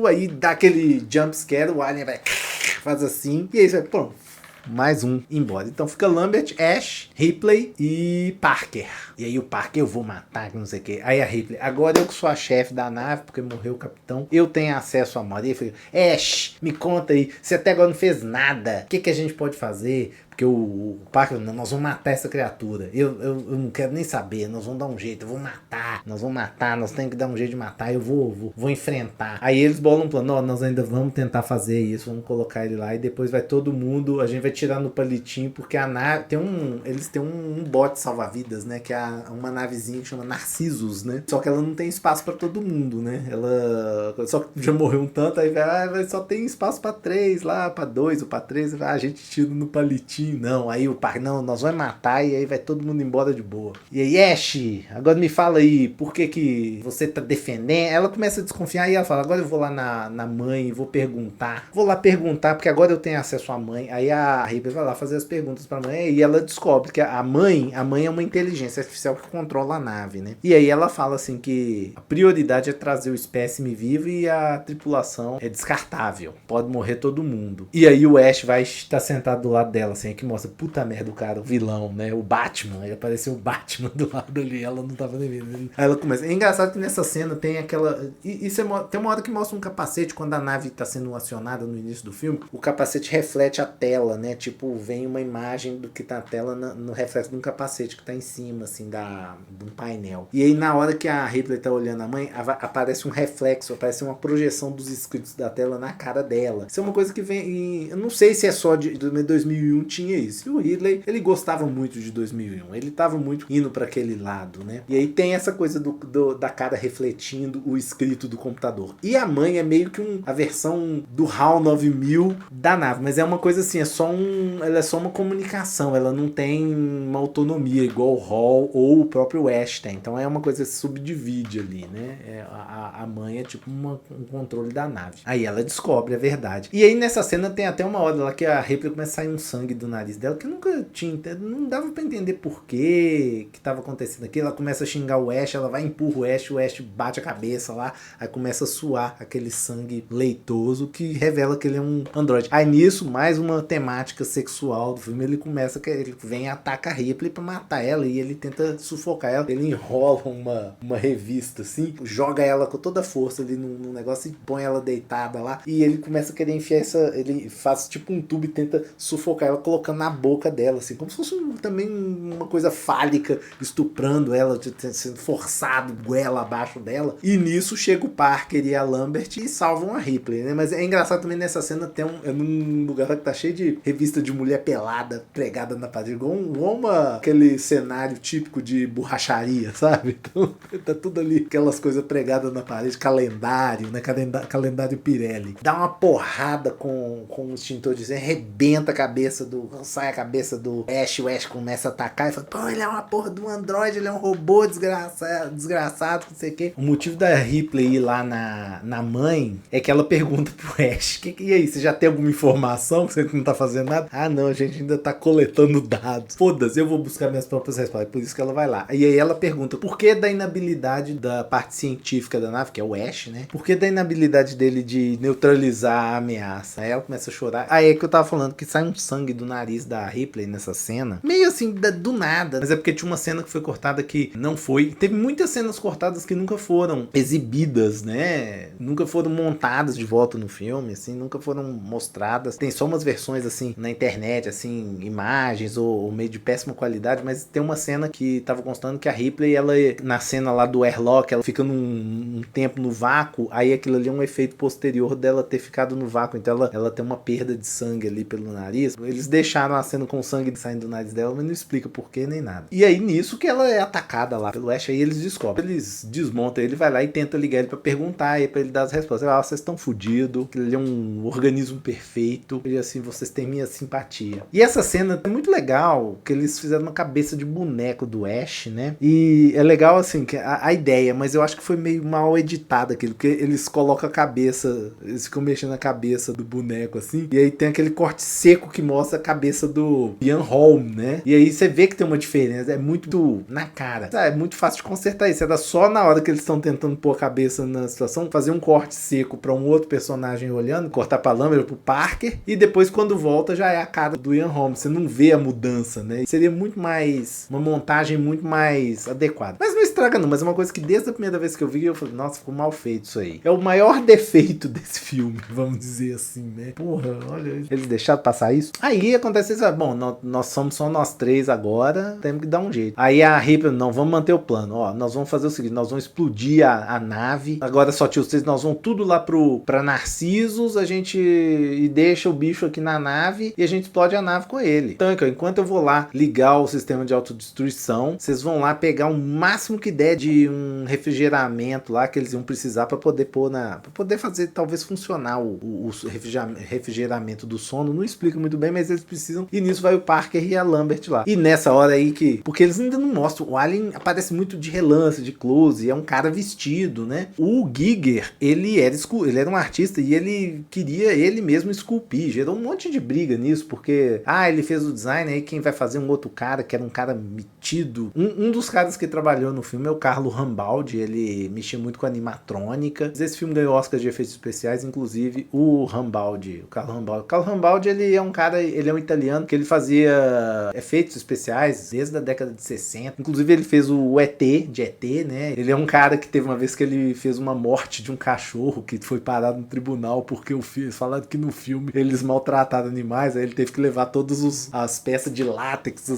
Aí dá aquele jump scare, o alien vai, faz assim, e aí você vai, pronto. Mais um embora. Então fica Lambert, Ash, Ripley e Parker. E aí o Parker, eu vou matar, não sei o que. Aí a Ripley, agora eu que sou a chefe da nave, porque morreu o capitão, eu tenho acesso à Maria. Eu falei, Ash, me conta aí, você até agora não fez nada. O que a gente pode fazer? Porque o Parker, nós vamos matar essa criatura. Eu não quero nem saber, nós vamos dar um jeito, eu vou matar. Nós temos que dar um jeito de matar, eu vou enfrentar. Aí eles bolam um plano, nós ainda vamos tentar fazer isso, vamos colocar ele lá e depois vai todo mundo, a gente vai tirar no palitinho, porque a nave, eles têm um bote salva-vidas, né, que é uma navezinha que chama Narcissus, né, só que ela não tem espaço pra todo mundo, né, ela só que já morreu um tanto, aí só tem espaço pra 3 lá, pra 2 ou pra 3, a gente tira no palitinho. Não, aí o Parker, não, nós vamos matar e aí vai todo mundo embora de boa. E aí, Ash, agora me fala aí, por que você tá defendendo? Ela começa a desconfiar e ela fala, agora eu vou lá na mãe e vou perguntar. Vou lá perguntar, porque agora eu tenho acesso à mãe. Aí a Ripley vai lá fazer as perguntas pra mãe e ela descobre que a mãe é uma inteligência artificial que controla a nave, né? E aí ela fala assim que a prioridade é trazer o espécime vivo e a tripulação é descartável. Pode morrer todo mundo. E aí o Ash vai estar sentado do lado dela, assim, que mostra, puta merda, o cara, o vilão, né? O Batman. Aí apareceu o Batman do lado ali, ela não tava nem vendo. Aí ela começa. É engraçado que nessa cena tem aquela. Tem uma hora que mostra um capacete quando a nave tá sendo acionada no início do filme. O capacete reflete a tela, né? Tipo, vem uma imagem do que tá na tela no reflexo de um capacete que tá em cima, assim, de um painel. E aí, na hora que a Ripley tá olhando a mãe, aparece um reflexo, aparece uma projeção dos escritos da tela na cara dela. Isso é uma coisa que vem. Eu não sei se é só de 2001 tinha isso. E o Ridley, ele gostava muito de 2001. Ele tava muito indo para aquele lado, né? E aí tem essa coisa da cara refletindo o escrito do computador. E a mãe é meio que a versão do HAL 9000 da nave. Mas é uma coisa assim, ela é só uma comunicação. Ela não tem uma autonomia igual o HAL ou o próprio Ash tem. Então é uma coisa que se subdivide ali, né? A mãe é tipo um controle da nave. Aí ela descobre a verdade. E aí nessa cena tem até uma hora lá que a Ripley começa a sair um sangue do nariz dela, que nunca tinha, não dava pra entender por que tava acontecendo aqui. Ela começa a xingar o Ash, ela vai e empurra o Ash bate a cabeça lá, aí começa a suar aquele sangue leitoso que revela que ele é um androide. Aí nisso, mais uma temática sexual do filme, ele vem e ataca a Ripley pra matar ela, e ele tenta sufocar ela, ele enrola uma revista assim, joga ela com toda a força ali no negócio e põe ela deitada lá, e ele começa a querer enfiar ele faz tipo um tubo e tenta sufocar ela, colocando na boca dela, assim, como se fosse também uma coisa fálica, estuprando ela, sendo forçado, goela abaixo dela. E nisso chega o Parker e a Lambert e salvam a Ripley, né? Mas é engraçado também nessa cena, é num lugar que tá cheio de revista de mulher pelada, pregada na parede, igual aquele cenário típico de borracharia, sabe? Então, tá tudo ali, aquelas coisas pregadas na parede, calendário, né? Calendário Pirelli. Dá uma porrada com o extintor de incêndio, arrebenta a cabeça sai a cabeça do Ash, o Ash começa a atacar e fala, pô, ele é uma porra do Android, ele é um robô desgraçado, não sei o quê. O motivo da Ripley ir lá na mãe é que ela pergunta pro Ash, e aí, você já tem alguma informação que você não tá fazendo nada? Ah, não, a gente ainda tá coletando dados. Foda-se, eu vou buscar minhas próprias respostas, por isso que ela vai lá. E aí ela pergunta, por que da inabilidade da parte científica da nave, que é o Ash, né? Por que da inabilidade dele de neutralizar a ameaça? Aí ela começa a chorar. Aí é que eu tava falando que sai um sangue do nariz nariz da Ripley nessa cena. Meio assim, do nada. Mas é porque tinha uma cena que foi cortada que não foi. Teve muitas cenas cortadas que nunca foram exibidas, né? Nunca foram montadas de volta no filme, assim, nunca foram mostradas. Tem só umas versões, assim, na internet, assim, imagens ou meio de péssima qualidade, mas tem uma cena que tava constando que a Ripley, ela, na cena lá do airlock, ela fica um tempo no vácuo, aí aquilo ali é um efeito posterior dela ter ficado no vácuo, então ela tem uma perda de sangue ali pelo nariz. Eles deixaram a cena com sangue saindo do nariz dela, mas não explica porquê nem nada. E aí nisso que ela é atacada lá pelo Ash, aí eles descobrem. Eles desmontam ele, vai lá e tenta ligar ele pra perguntar, aí pra ele dar as respostas. Vocês estão fodidos, ele é um organismo perfeito, e assim, vocês têm minha simpatia. E essa cena é muito legal, que eles fizeram uma cabeça de boneco do Ash, né? E é legal, assim, que a ideia, mas eu acho que foi meio mal editada aquilo, porque eles colocam a cabeça, eles ficam mexendo a cabeça do boneco, assim, e aí tem aquele corte seco que mostra a cabeça do Ian Holm, né? E aí você vê que tem uma diferença, é muito na cara. É muito fácil de consertar isso, era só na hora que eles estão tentando pôr a cabeça na situação, fazer um corte seco pra um outro personagem olhando, cortar pra Lambert, pro Parker, e depois quando volta já é a cara do Ian Holm, você não vê a mudança, né? Seria muito mais, uma montagem muito mais adequada. Mas não estraga não, mas é uma coisa que desde a primeira vez que eu vi, eu falei, nossa, ficou mal feito isso aí. É o maior defeito desse filme, vamos dizer assim, né? Porra, olha, eles deixaram passar isso. Aí acontece isso, bom, nós somos só nós três agora, temos que dar um jeito. Aí a Ripley, não, vamos manter o plano, ó, nós vamos fazer o seguinte, nós vamos explodir a nave, agora só tinha os três, nós vamos tudo lá pra Narcissus, a gente e deixa o bicho aqui na nave e a gente explode a nave com ele. Então, enquanto eu vou lá ligar o sistema de autodestruição, vocês vão lá pegar o máximo que der de um refrigeramento lá que eles iam precisar para poder pôr pra poder fazer talvez funcionar o refrigeramento do sono. Não explica muito bem, mas eles precisam. E nisso vai o Parker e a Lambert lá. E nessa hora aí porque eles ainda não mostram, o Alien aparece muito de relance, de close, é um cara vestido, né? O Giger, ele era um artista e ele queria ele mesmo esculpir. Gerou um monte de briga nisso, porque ele fez o design, aí quem vai fazer um outro cara, que era um cara metido. Um dos caras que trabalhou no filme é o Carlo Rambaldi, ele mexia muito com animatrônica. Esse filme ganhou Oscar de efeitos especiais, inclusive o Carlo Rambaldi, ele é um cara, ele é um italiano que ele fazia efeitos especiais desde a década de 60. Inclusive ele fez o ET, de ET, né? Ele é um cara que teve uma vez que ele fez uma morte de um cachorro que foi parado no tribunal porque falaram que no filme eles maltrataram animais, aí ele teve que levar todas as peças de látex,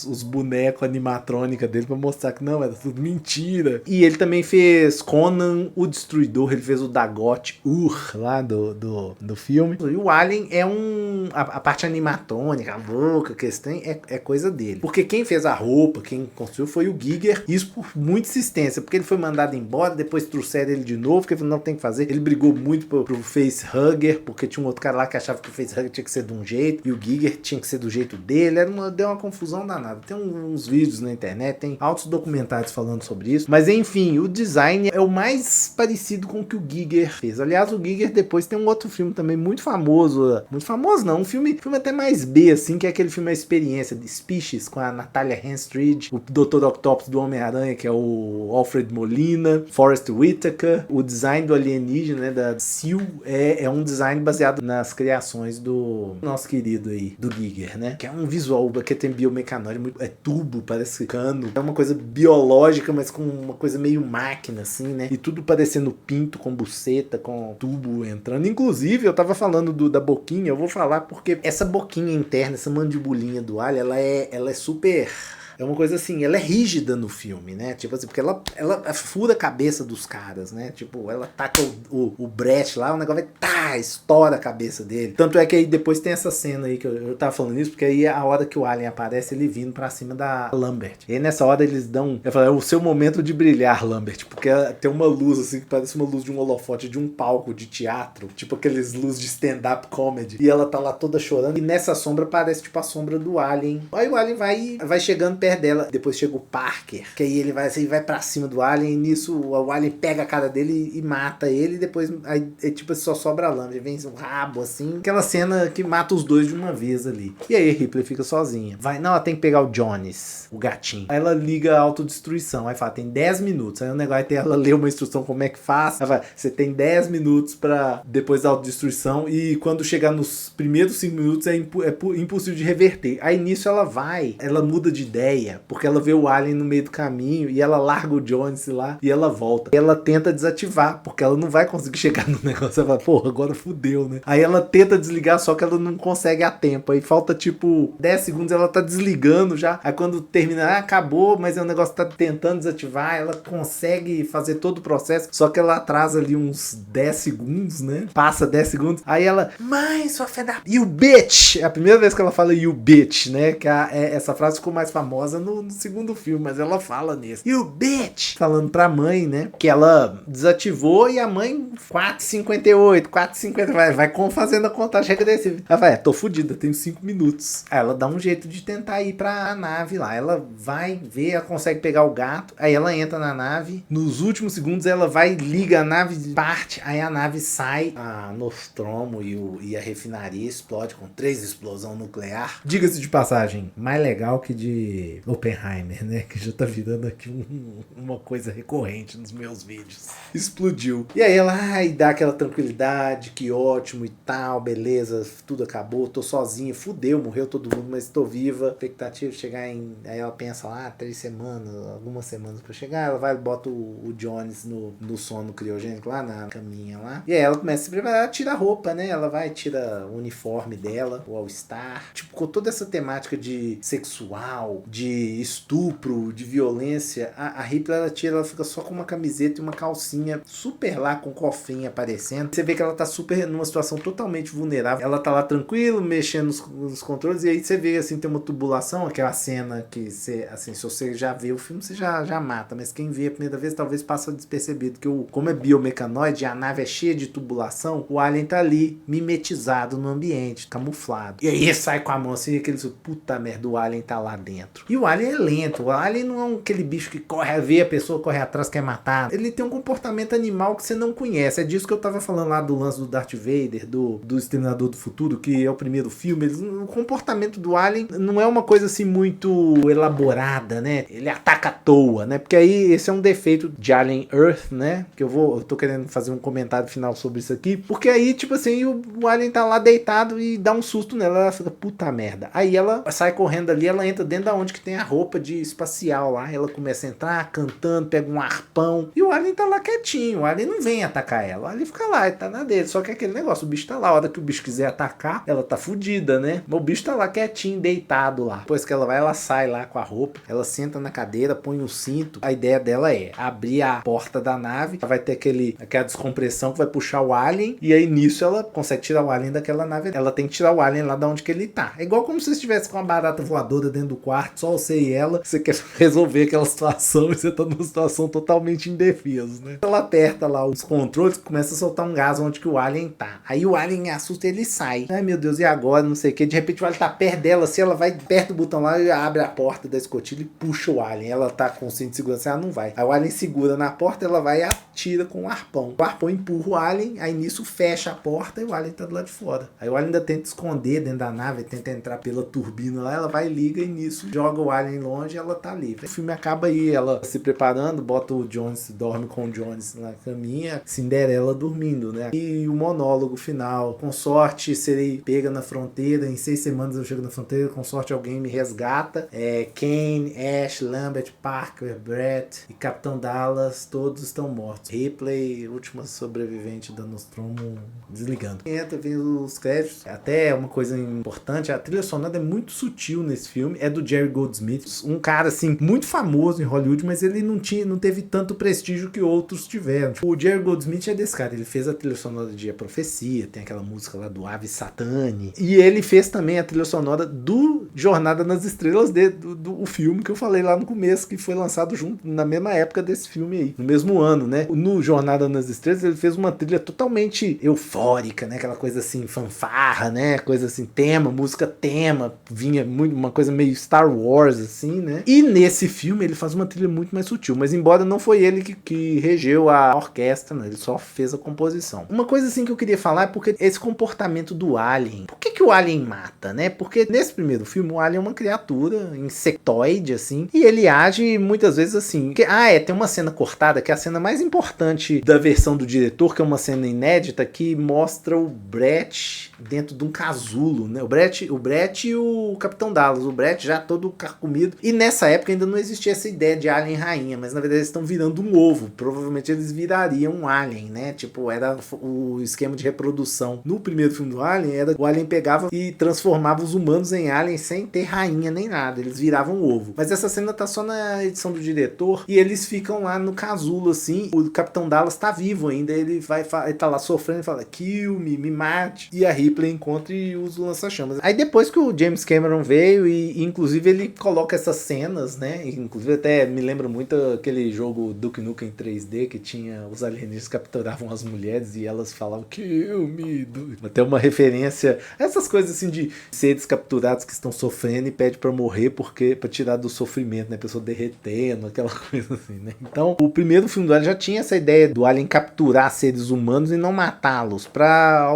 os bonecos animatrônica dele pra mostrar que não, era tudo mentira. E ele também fez Conan o Destruidor, ele fez o Dagoth lá do filme. E o Alien é a parte animatrônica, a boca que eles têm, é coisa dele. Porque quem fez a roupa, quem construiu foi o Giger, isso por muita insistência, porque ele foi mandado embora, depois trouxeram ele de novo, porque ele falou, não, tem que fazer. Ele brigou muito pro facehugger, porque tinha um outro cara lá que achava que o facehugger tinha que ser de um jeito, e o Giger tinha que ser do jeito dele, deu uma confusão danada. Tem uns vídeos na internet, tem altos documentários falando sobre isso, mas enfim, o design é o mais parecido com o que o Giger fez. Aliás, o Giger depois tem um outro filme também muito famoso não, um filme até mais B, assim, que é aquele filme A Experiência, de Species, com a Natalia Henstridge, o Dr. Octopus do Homem-Aranha, que é o Alfred Molina, Forrest Whitaker. O design do alienígena, né, da Seal, é um design baseado nas criações do nosso querido aí, do Giger, né, que é um visual, que tem biomecanômico, é tubo, parece cano, é uma coisa biológica, mas com uma coisa meio máquina, assim, né, e tudo parecendo pinto, com buceta, com tubo entrando. Inclusive, eu tava falando da boquinha, eu vou falar porque essa boquinha interna, essa mandibulinha do alho, ela é super... É uma coisa assim, ela é rígida no filme, né? Tipo assim, porque ela fura a cabeça dos caras, né? Tipo, ela taca o Brett lá, o negócio vai, estoura a cabeça dele. Tanto é que aí depois tem essa cena aí, que eu tava falando isso, porque aí é a hora que o Alien aparece, ele vindo pra cima da Lambert. E aí nessa hora eles dão, eu falo, é o seu momento de brilhar, Lambert, porque tem uma luz assim, que parece uma luz de um holofote, de um palco de teatro, tipo aqueles luzes de stand-up comedy. E ela tá lá toda chorando, e nessa sombra parece tipo a sombra do Alien. Aí o Alien vai chegando perto perto dela. Depois chega o Parker, que aí ele vai pra cima do Alien, e nisso o Alien pega a cara dele e mata ele, e depois aí, tipo, só sobra a lâmina, vem um rabo assim, aquela cena que mata os dois de uma vez ali. E aí a Ripley fica sozinha. Não, ela tem que pegar o Jones, o gatinho. Aí ela liga a autodestruição, aí fala, tem 10 minutos. Aí o negócio é ter ela ler uma instrução como é que faz. Ela fala, você tem 10 minutos pra depois da autodestruição, e quando chegar nos primeiros 5 minutos é impossível de reverter. Aí nisso ela muda de ideia, porque ela vê o Alien no meio do caminho, e ela larga o Jones lá, e ela volta. E ela tenta desativar, porque ela não vai conseguir chegar no negócio. Ela fala, porra, agora fudeu, né? Aí ela tenta desligar, só que ela não consegue a tempo. Aí falta tipo 10 segundos, ela tá desligando já. Aí quando termina, acabou, mas o negócio tá tentando desativar, ela consegue fazer todo o processo, só que ela atrasa ali uns 10 segundos, né? Passa 10 segundos. Aí ela, mãe, sua fé da... You bitch! É a primeira vez que ela fala you bitch, né? Que essa frase ficou mais famosa no segundo filme, mas ela fala nesse. You bitch! Falando pra mãe, né? Que ela desativou e a mãe 4,58, 4,50, vai fazendo a contagem regressiva. Ela vai, tô fodida, tenho 5 minutos. Aí ela dá um jeito de tentar ir pra nave lá. Ela vai ver, ela consegue pegar o gato, aí ela entra na nave. Nos últimos segundos ela vai, liga a nave, parte, aí a nave sai, a Nostromo e a refinaria explode com 3 explosão nuclear. Diga-se de passagem, mais legal que de Oppenheimer, né? Que já tá virando aqui uma coisa recorrente nos meus vídeos. Explodiu. E aí ela dá aquela tranquilidade, que ótimo e tal, beleza, tudo acabou, tô sozinha, fudeu, morreu todo mundo, mas tô viva. Expectativa de chegar em... Aí ela pensa lá, 3 semanas, algumas semanas pra chegar, ela vai e bota o Jones no sono criogênico lá, na caminha lá. E aí ela começa a se preparar, ela tira a roupa, né? Ela vai, tira o uniforme dela, o All-Star. Tipo, com toda essa temática de sexual, de estupro, de violência, a Ripley, ela fica só com uma camiseta e uma calcinha super lá, com cofrinho aparecendo. Você vê que ela tá super numa situação totalmente vulnerável. Ela tá lá tranquilo, mexendo nos controles, e aí você vê, assim, tem uma tubulação, aquela cena que você, assim, se você já vê o filme, você já mata, mas quem vê a primeira vez talvez passa despercebido, que como é biomecanoide, a nave é cheia de tubulação, o Alien tá ali, mimetizado no ambiente, camuflado. E aí sai com a mão assim, aqueles, puta merda, o Alien tá lá dentro. E o Alien é lento, o Alien não é aquele bicho que corre, vê a pessoa, corre atrás, quer matar. Ele tem um comportamento animal que você não conhece. É disso que eu tava falando lá do lance do Darth Vader, do Exterminador do Futuro, que é o primeiro filme. O comportamento do Alien não é uma coisa assim muito elaborada, né? Ele ataca à toa, né? Porque aí esse é um defeito de Alien Earth, né? Que eu tô querendo fazer um comentário final sobre isso aqui. Porque aí, tipo assim, o Alien tá lá deitado e dá um susto nela. Ela fica, puta merda. Aí ela sai correndo ali, ela entra dentro da onde que tem a roupa de espacial lá. Ela começa a entrar cantando, pega um arpão. E o Alien tá lá quietinho. O Alien não vem atacar ela. O Alien fica lá, ele tá na dele. Só que aquele negócio, o bicho tá lá. A hora que o bicho quiser atacar, ela tá fudida, né? Mas o bicho tá lá quietinho, deitado lá. Depois que ela vai, ela sai lá com a roupa. Ela senta na cadeira, põe um cinto. A ideia dela é abrir a porta da nave. Vai ter aquela descompressão que vai puxar o Alien. E aí nisso ela consegue tirar o Alien daquela nave. Ela tem que tirar o Alien lá da onde que ele tá. É igual como se você estivesse com uma barata voadora dentro do quarto, só você e ela. Você quer resolver aquela situação e você tá numa situação totalmente indefeso, né? Ela aperta lá os controles, começa a soltar um gás onde que o Alien tá. Aí o Alien assusta e ele sai. Ai meu Deus, e agora? Não sei o que. De repente o Alien tá perto dela, assim, ela vai perto do botão lá e abre a porta da escotilha e puxa o Alien. Ela tá com o cinto de segurança, ela não vai. Aí o Alien segura na porta, ela vai e atira com o arpão. O arpão empurra o Alien, aí nisso fecha a porta e o Alien tá do lado de fora. Aí o Alien ainda tenta esconder dentro da nave, tenta entrar pela turbina lá, ela vai, liga e nisso joga o Alien longe e ela tá livre. O filme acaba aí, ela se preparando, bota o Jones, dorme com o Jones na caminha, Cinderela dormindo, né? E o monólogo final, com sorte serei pega na fronteira, em 6 semanas eu chego na fronteira, com sorte alguém me resgata. Kane, Ash, Lambert, Parker, Brett e Capitão Dallas, todos estão mortos. Ripley, última sobrevivente da Nostromo, desligando. Entra, vem os créditos. Até uma coisa importante, a trilha sonora é muito sutil nesse filme, é do Jerry Goldsmith, um cara assim, muito famoso em Hollywood, mas ele não teve tanto prestígio que outros tiveram. O Jerry Goldsmith é desse cara, ele fez a trilha sonora de A Profecia, tem aquela música lá do Ave Satani, e ele fez também a trilha sonora do Jornada nas Estrelas do filme que eu falei lá no começo, que foi lançado junto na mesma época desse filme aí, no mesmo ano, né? No Jornada nas Estrelas ele fez uma trilha totalmente eufórica, né? Aquela coisa assim, fanfarra, né? Coisa assim, música tema, vinha muito uma coisa meio Star Wars, assim, né? E nesse filme ele faz uma trilha muito mais sutil, mas embora não foi ele que regeu a orquestra, né? Ele só fez a composição. Uma coisa assim que eu queria falar é porque esse comportamento do Alien, por que o Alien mata, né? Porque nesse primeiro filme o Alien é uma criatura insectoide, assim, e ele age muitas vezes assim, tem uma cena cortada, que é a cena mais importante da versão do diretor, que é uma cena inédita, que mostra o Brett dentro de um casulo, né? O Brett e o Capitão Dallas, o Brett já todo carcomido, e nessa época ainda não existia essa ideia de Alien rainha, mas na verdade eles estão virando um ovo, provavelmente eles virariam um Alien, né? Tipo, era o esquema de reprodução. No primeiro filme do Alien, o Alien pegava e transformava os humanos em Alien sem ter rainha nem nada, eles viravam ovo. Mas essa cena tá só na edição do diretor, e eles ficam lá no casulo, assim, o Capitão Dallas tá vivo ainda, ele tá lá sofrendo e fala, kill me mate, e a Ripley encontra e usa o lança-chamas. Aí depois que o James Cameron veio, e inclusive ele coloca essas cenas, né, inclusive até me lembra muito aquele jogo Duke Nukem 3D, que tinha os alienígenas capturavam as mulheres e elas falavam, kill me, até uma referência a essas coisas assim de seres capturados que estão sofrendo e pede pra morrer pra tirar do sofrimento, né, a pessoa derretendo, aquela coisa assim, né. Então, o primeiro filme do Alien já tinha essa ideia do Alien capturar seres humanos e não matá-los pra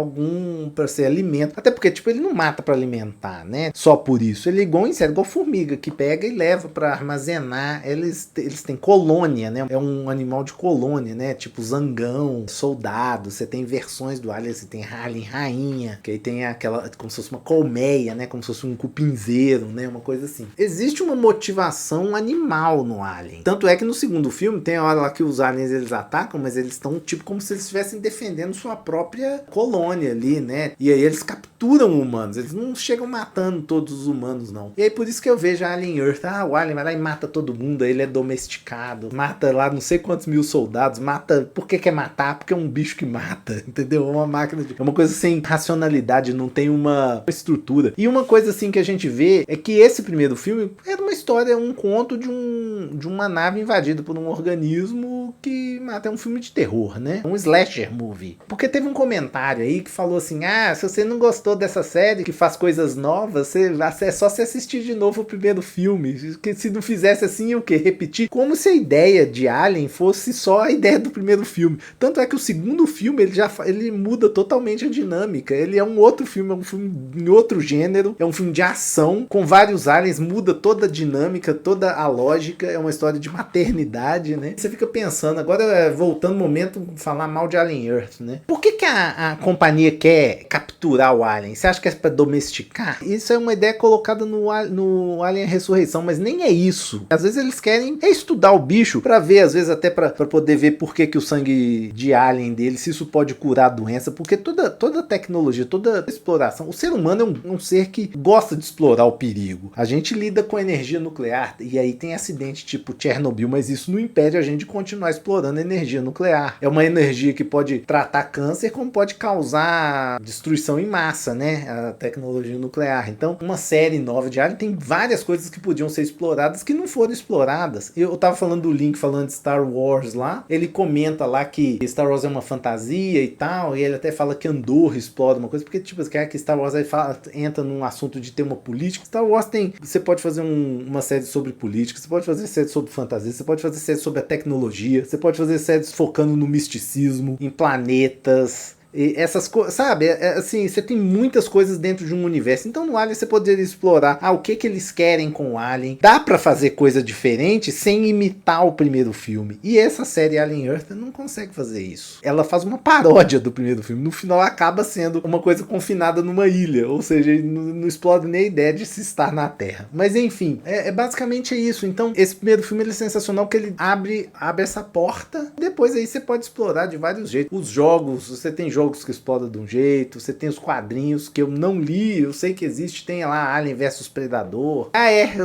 ser alimento. Até porque, tipo, ele não mata pra alimentar, né? Só por isso. Ele é igual inseto, igual formiga, que pega e leva pra armazenar. Eles têm colônia, né? É um animal de colônia, né? Tipo zangão, soldado. Você tem versões do Alien, você tem Alien rainha, que aí tem aquela, como se fosse uma colmeia, né? Como se fosse um cupinzeiro, né? Uma coisa assim. Existe uma motivação animal no Alien. Tanto é que no segundo filme tem a hora lá que os aliens eles atacam, mas eles estão tipo como se eles estivessem defendendo sua própria colônia ali, né? E aí eles capturam humanos, eles não chegam matando todos os humanos, não. E aí por isso que eu vejo a Alien Earth, o Alien vai lá e mata todo mundo, aí ele é domesticado, mata lá não sei quantos mil soldados, mata, por que quer matar? Porque é um bicho que mata, entendeu? É uma máquina é uma coisa sem racionalidade, não tem uma estrutura. E uma coisa assim que a gente vê é que esse primeiro filme era uma história, um conto de uma nave invadida por um organismo que mata, é um filme de terror, né? Um slasher movie. Porque teve um comentário aí que falou assim, se você não gostou dessa série que faz coisas novas, é só você assistir de novo o primeiro filme, que se não fizesse assim, o que? Repetir? Como se a ideia de Alien fosse só a ideia do primeiro filme. Tanto é que o segundo filme, ele muda totalmente a dinâmica, ele é um outro filme, é um filme em outro gênero, é um filme de ação, com vários aliens, muda toda a dinâmica, toda a lógica, é uma história de maternidade, né? Você fica pensando, agora voltando no momento, falar mal de Alien Earth, né? Por que a companhia quer capturar o Alien? Você acha que é pra domesticar? Isso é uma ideia colocada no Alien Ressurreição, mas nem é isso. Às vezes eles querem estudar o bicho pra ver, às vezes até pra poder ver por que o sangue de alien dele, se isso pode curar a doença, porque toda tecnologia, toda exploração, o ser humano é um ser que gosta de explorar o perigo. A gente lida com energia nuclear, e aí tem acidente tipo Chernobyl, mas isso não impede a gente de continuar explorando energia nuclear. É uma energia que pode tratar câncer, como pode causar destruição em massa, né? A tecnologia nuclear. Então, uma série nova de Alien tem várias coisas que podiam ser exploradas que não foram exploradas. Eu tava falando do Link, falando de Star Wars lá, ele comenta lá que Star Wars é uma fantasia e tal, e ele até fala que Andor explora uma coisa, porque tipo, quer que Star Wars aí entra num assunto de ter uma política. Star Wars você pode fazer uma série sobre política, você pode fazer série sobre fantasia, você pode fazer série sobre a tecnologia, você pode fazer séries focando no misticismo, em planetas, e essas coisas, sabe? Assim, você tem muitas coisas dentro de um universo. Então no Alien você poderia explorar o que eles querem com o Alien. Dá pra fazer coisa diferente sem imitar o primeiro filme. E essa série Alien Earth não consegue fazer isso. Ela faz uma paródia do primeiro filme. No final acaba sendo uma coisa confinada numa ilha. Ou seja, não explode nem a ideia de se estar na Terra. Mas enfim, basicamente isso. Então esse primeiro filme ele é sensacional porque ele abre essa porta. Depois aí você pode explorar de vários jeitos. Os jogos, você tem jogos jogos que explodam de um jeito, você tem os quadrinhos que eu não li, eu sei que existe, tem lá Alien versus Predador.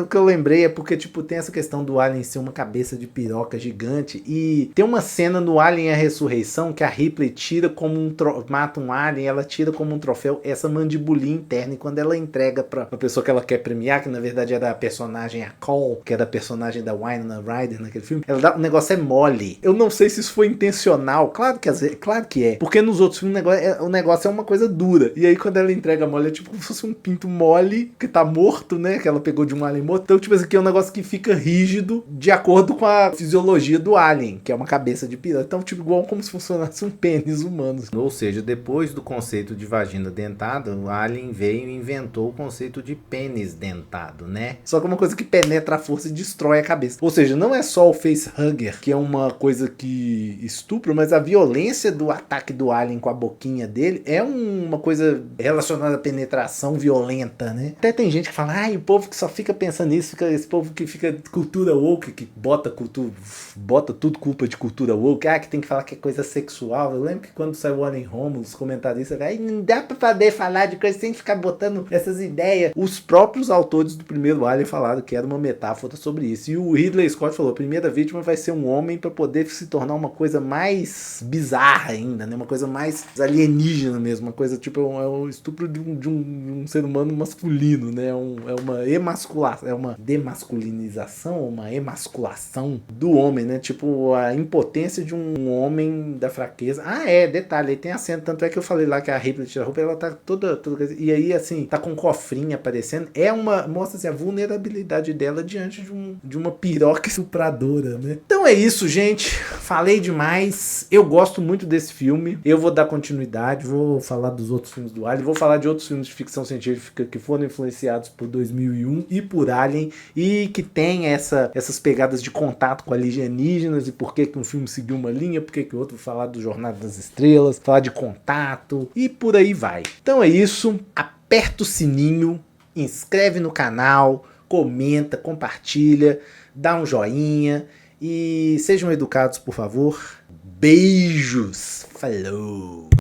O que eu lembrei é porque, tipo, tem essa questão do Alien ser uma cabeça de piroca gigante e tem uma cena no Alien a Ressurreição que a Ripley tira como mata um alien, ela tira como um troféu essa mandibulinha interna e quando ela entrega pra uma pessoa que ela quer premiar, que na verdade era a personagem, a Cole, que era a personagem da Winona Ryder naquele filme, o negócio é mole. Eu não sei se isso foi intencional, claro que é, porque nos outros filmes o negócio é uma coisa dura, e aí quando ela entrega mole é tipo como se fosse um pinto mole que tá morto, né, que ela pegou de um alien morto, então tipo, esse aqui é um negócio que fica rígido de acordo com a fisiologia do alien, que é uma cabeça de piroca, então tipo, igual como se funcionasse um pênis humano. Ou seja, depois do conceito de vagina dentada, o alien veio e inventou o conceito de pênis dentado, né? Só que é uma coisa que penetra a força e destrói a cabeça. Ou seja, não é só o facehugger, que é uma coisa que estupra, mas a violência do ataque do alien com a boquinha dele é uma coisa relacionada à penetração violenta, né? Até tem gente que fala, o povo que só fica pensando nisso, esse povo que fica cultura woke, que bota tudo culpa de cultura woke, que tem que falar que é coisa sexual. Eu lembro que quando saiu o Alien Romulus, os comentaristas, não dá pra poder falar de coisa sem ficar botando essas ideias. Os próprios autores do primeiro Alien falaram que era uma metáfora sobre isso. E o Ridley Scott falou, a primeira vítima vai ser um homem para poder se tornar uma coisa mais bizarra ainda, né? Uma coisa mais alienígena mesmo, uma coisa tipo, é um estupro de um ser humano masculino, né? É uma emasculação, é uma demasculinização, uma emasculação do homem, né? Tipo, a impotência de um homem da fraqueza. Detalhe, aí tem a cena, tanto é que eu falei lá que a Ripley tira a roupa, ela tá toda e aí assim, tá com um cofrinho aparecendo, mostra assim, a vulnerabilidade dela diante de uma piroca estupradora, né? Então é isso, gente, falei demais, eu gosto muito desse filme, eu vou dar continuidade, vou falar dos outros filmes do Alien, vou falar de outros filmes de ficção científica que foram influenciados por 2001 e por Alien, e que tem essas pegadas de contato com alienígenas, e por que um filme seguiu uma linha, por que o outro, vou falar do Jornada das Estrelas, falar de contato, e por aí vai. Então é isso, aperta o sininho, inscreve no canal, comenta, compartilha, dá um joinha e sejam educados, por favor. Beijos! Falou!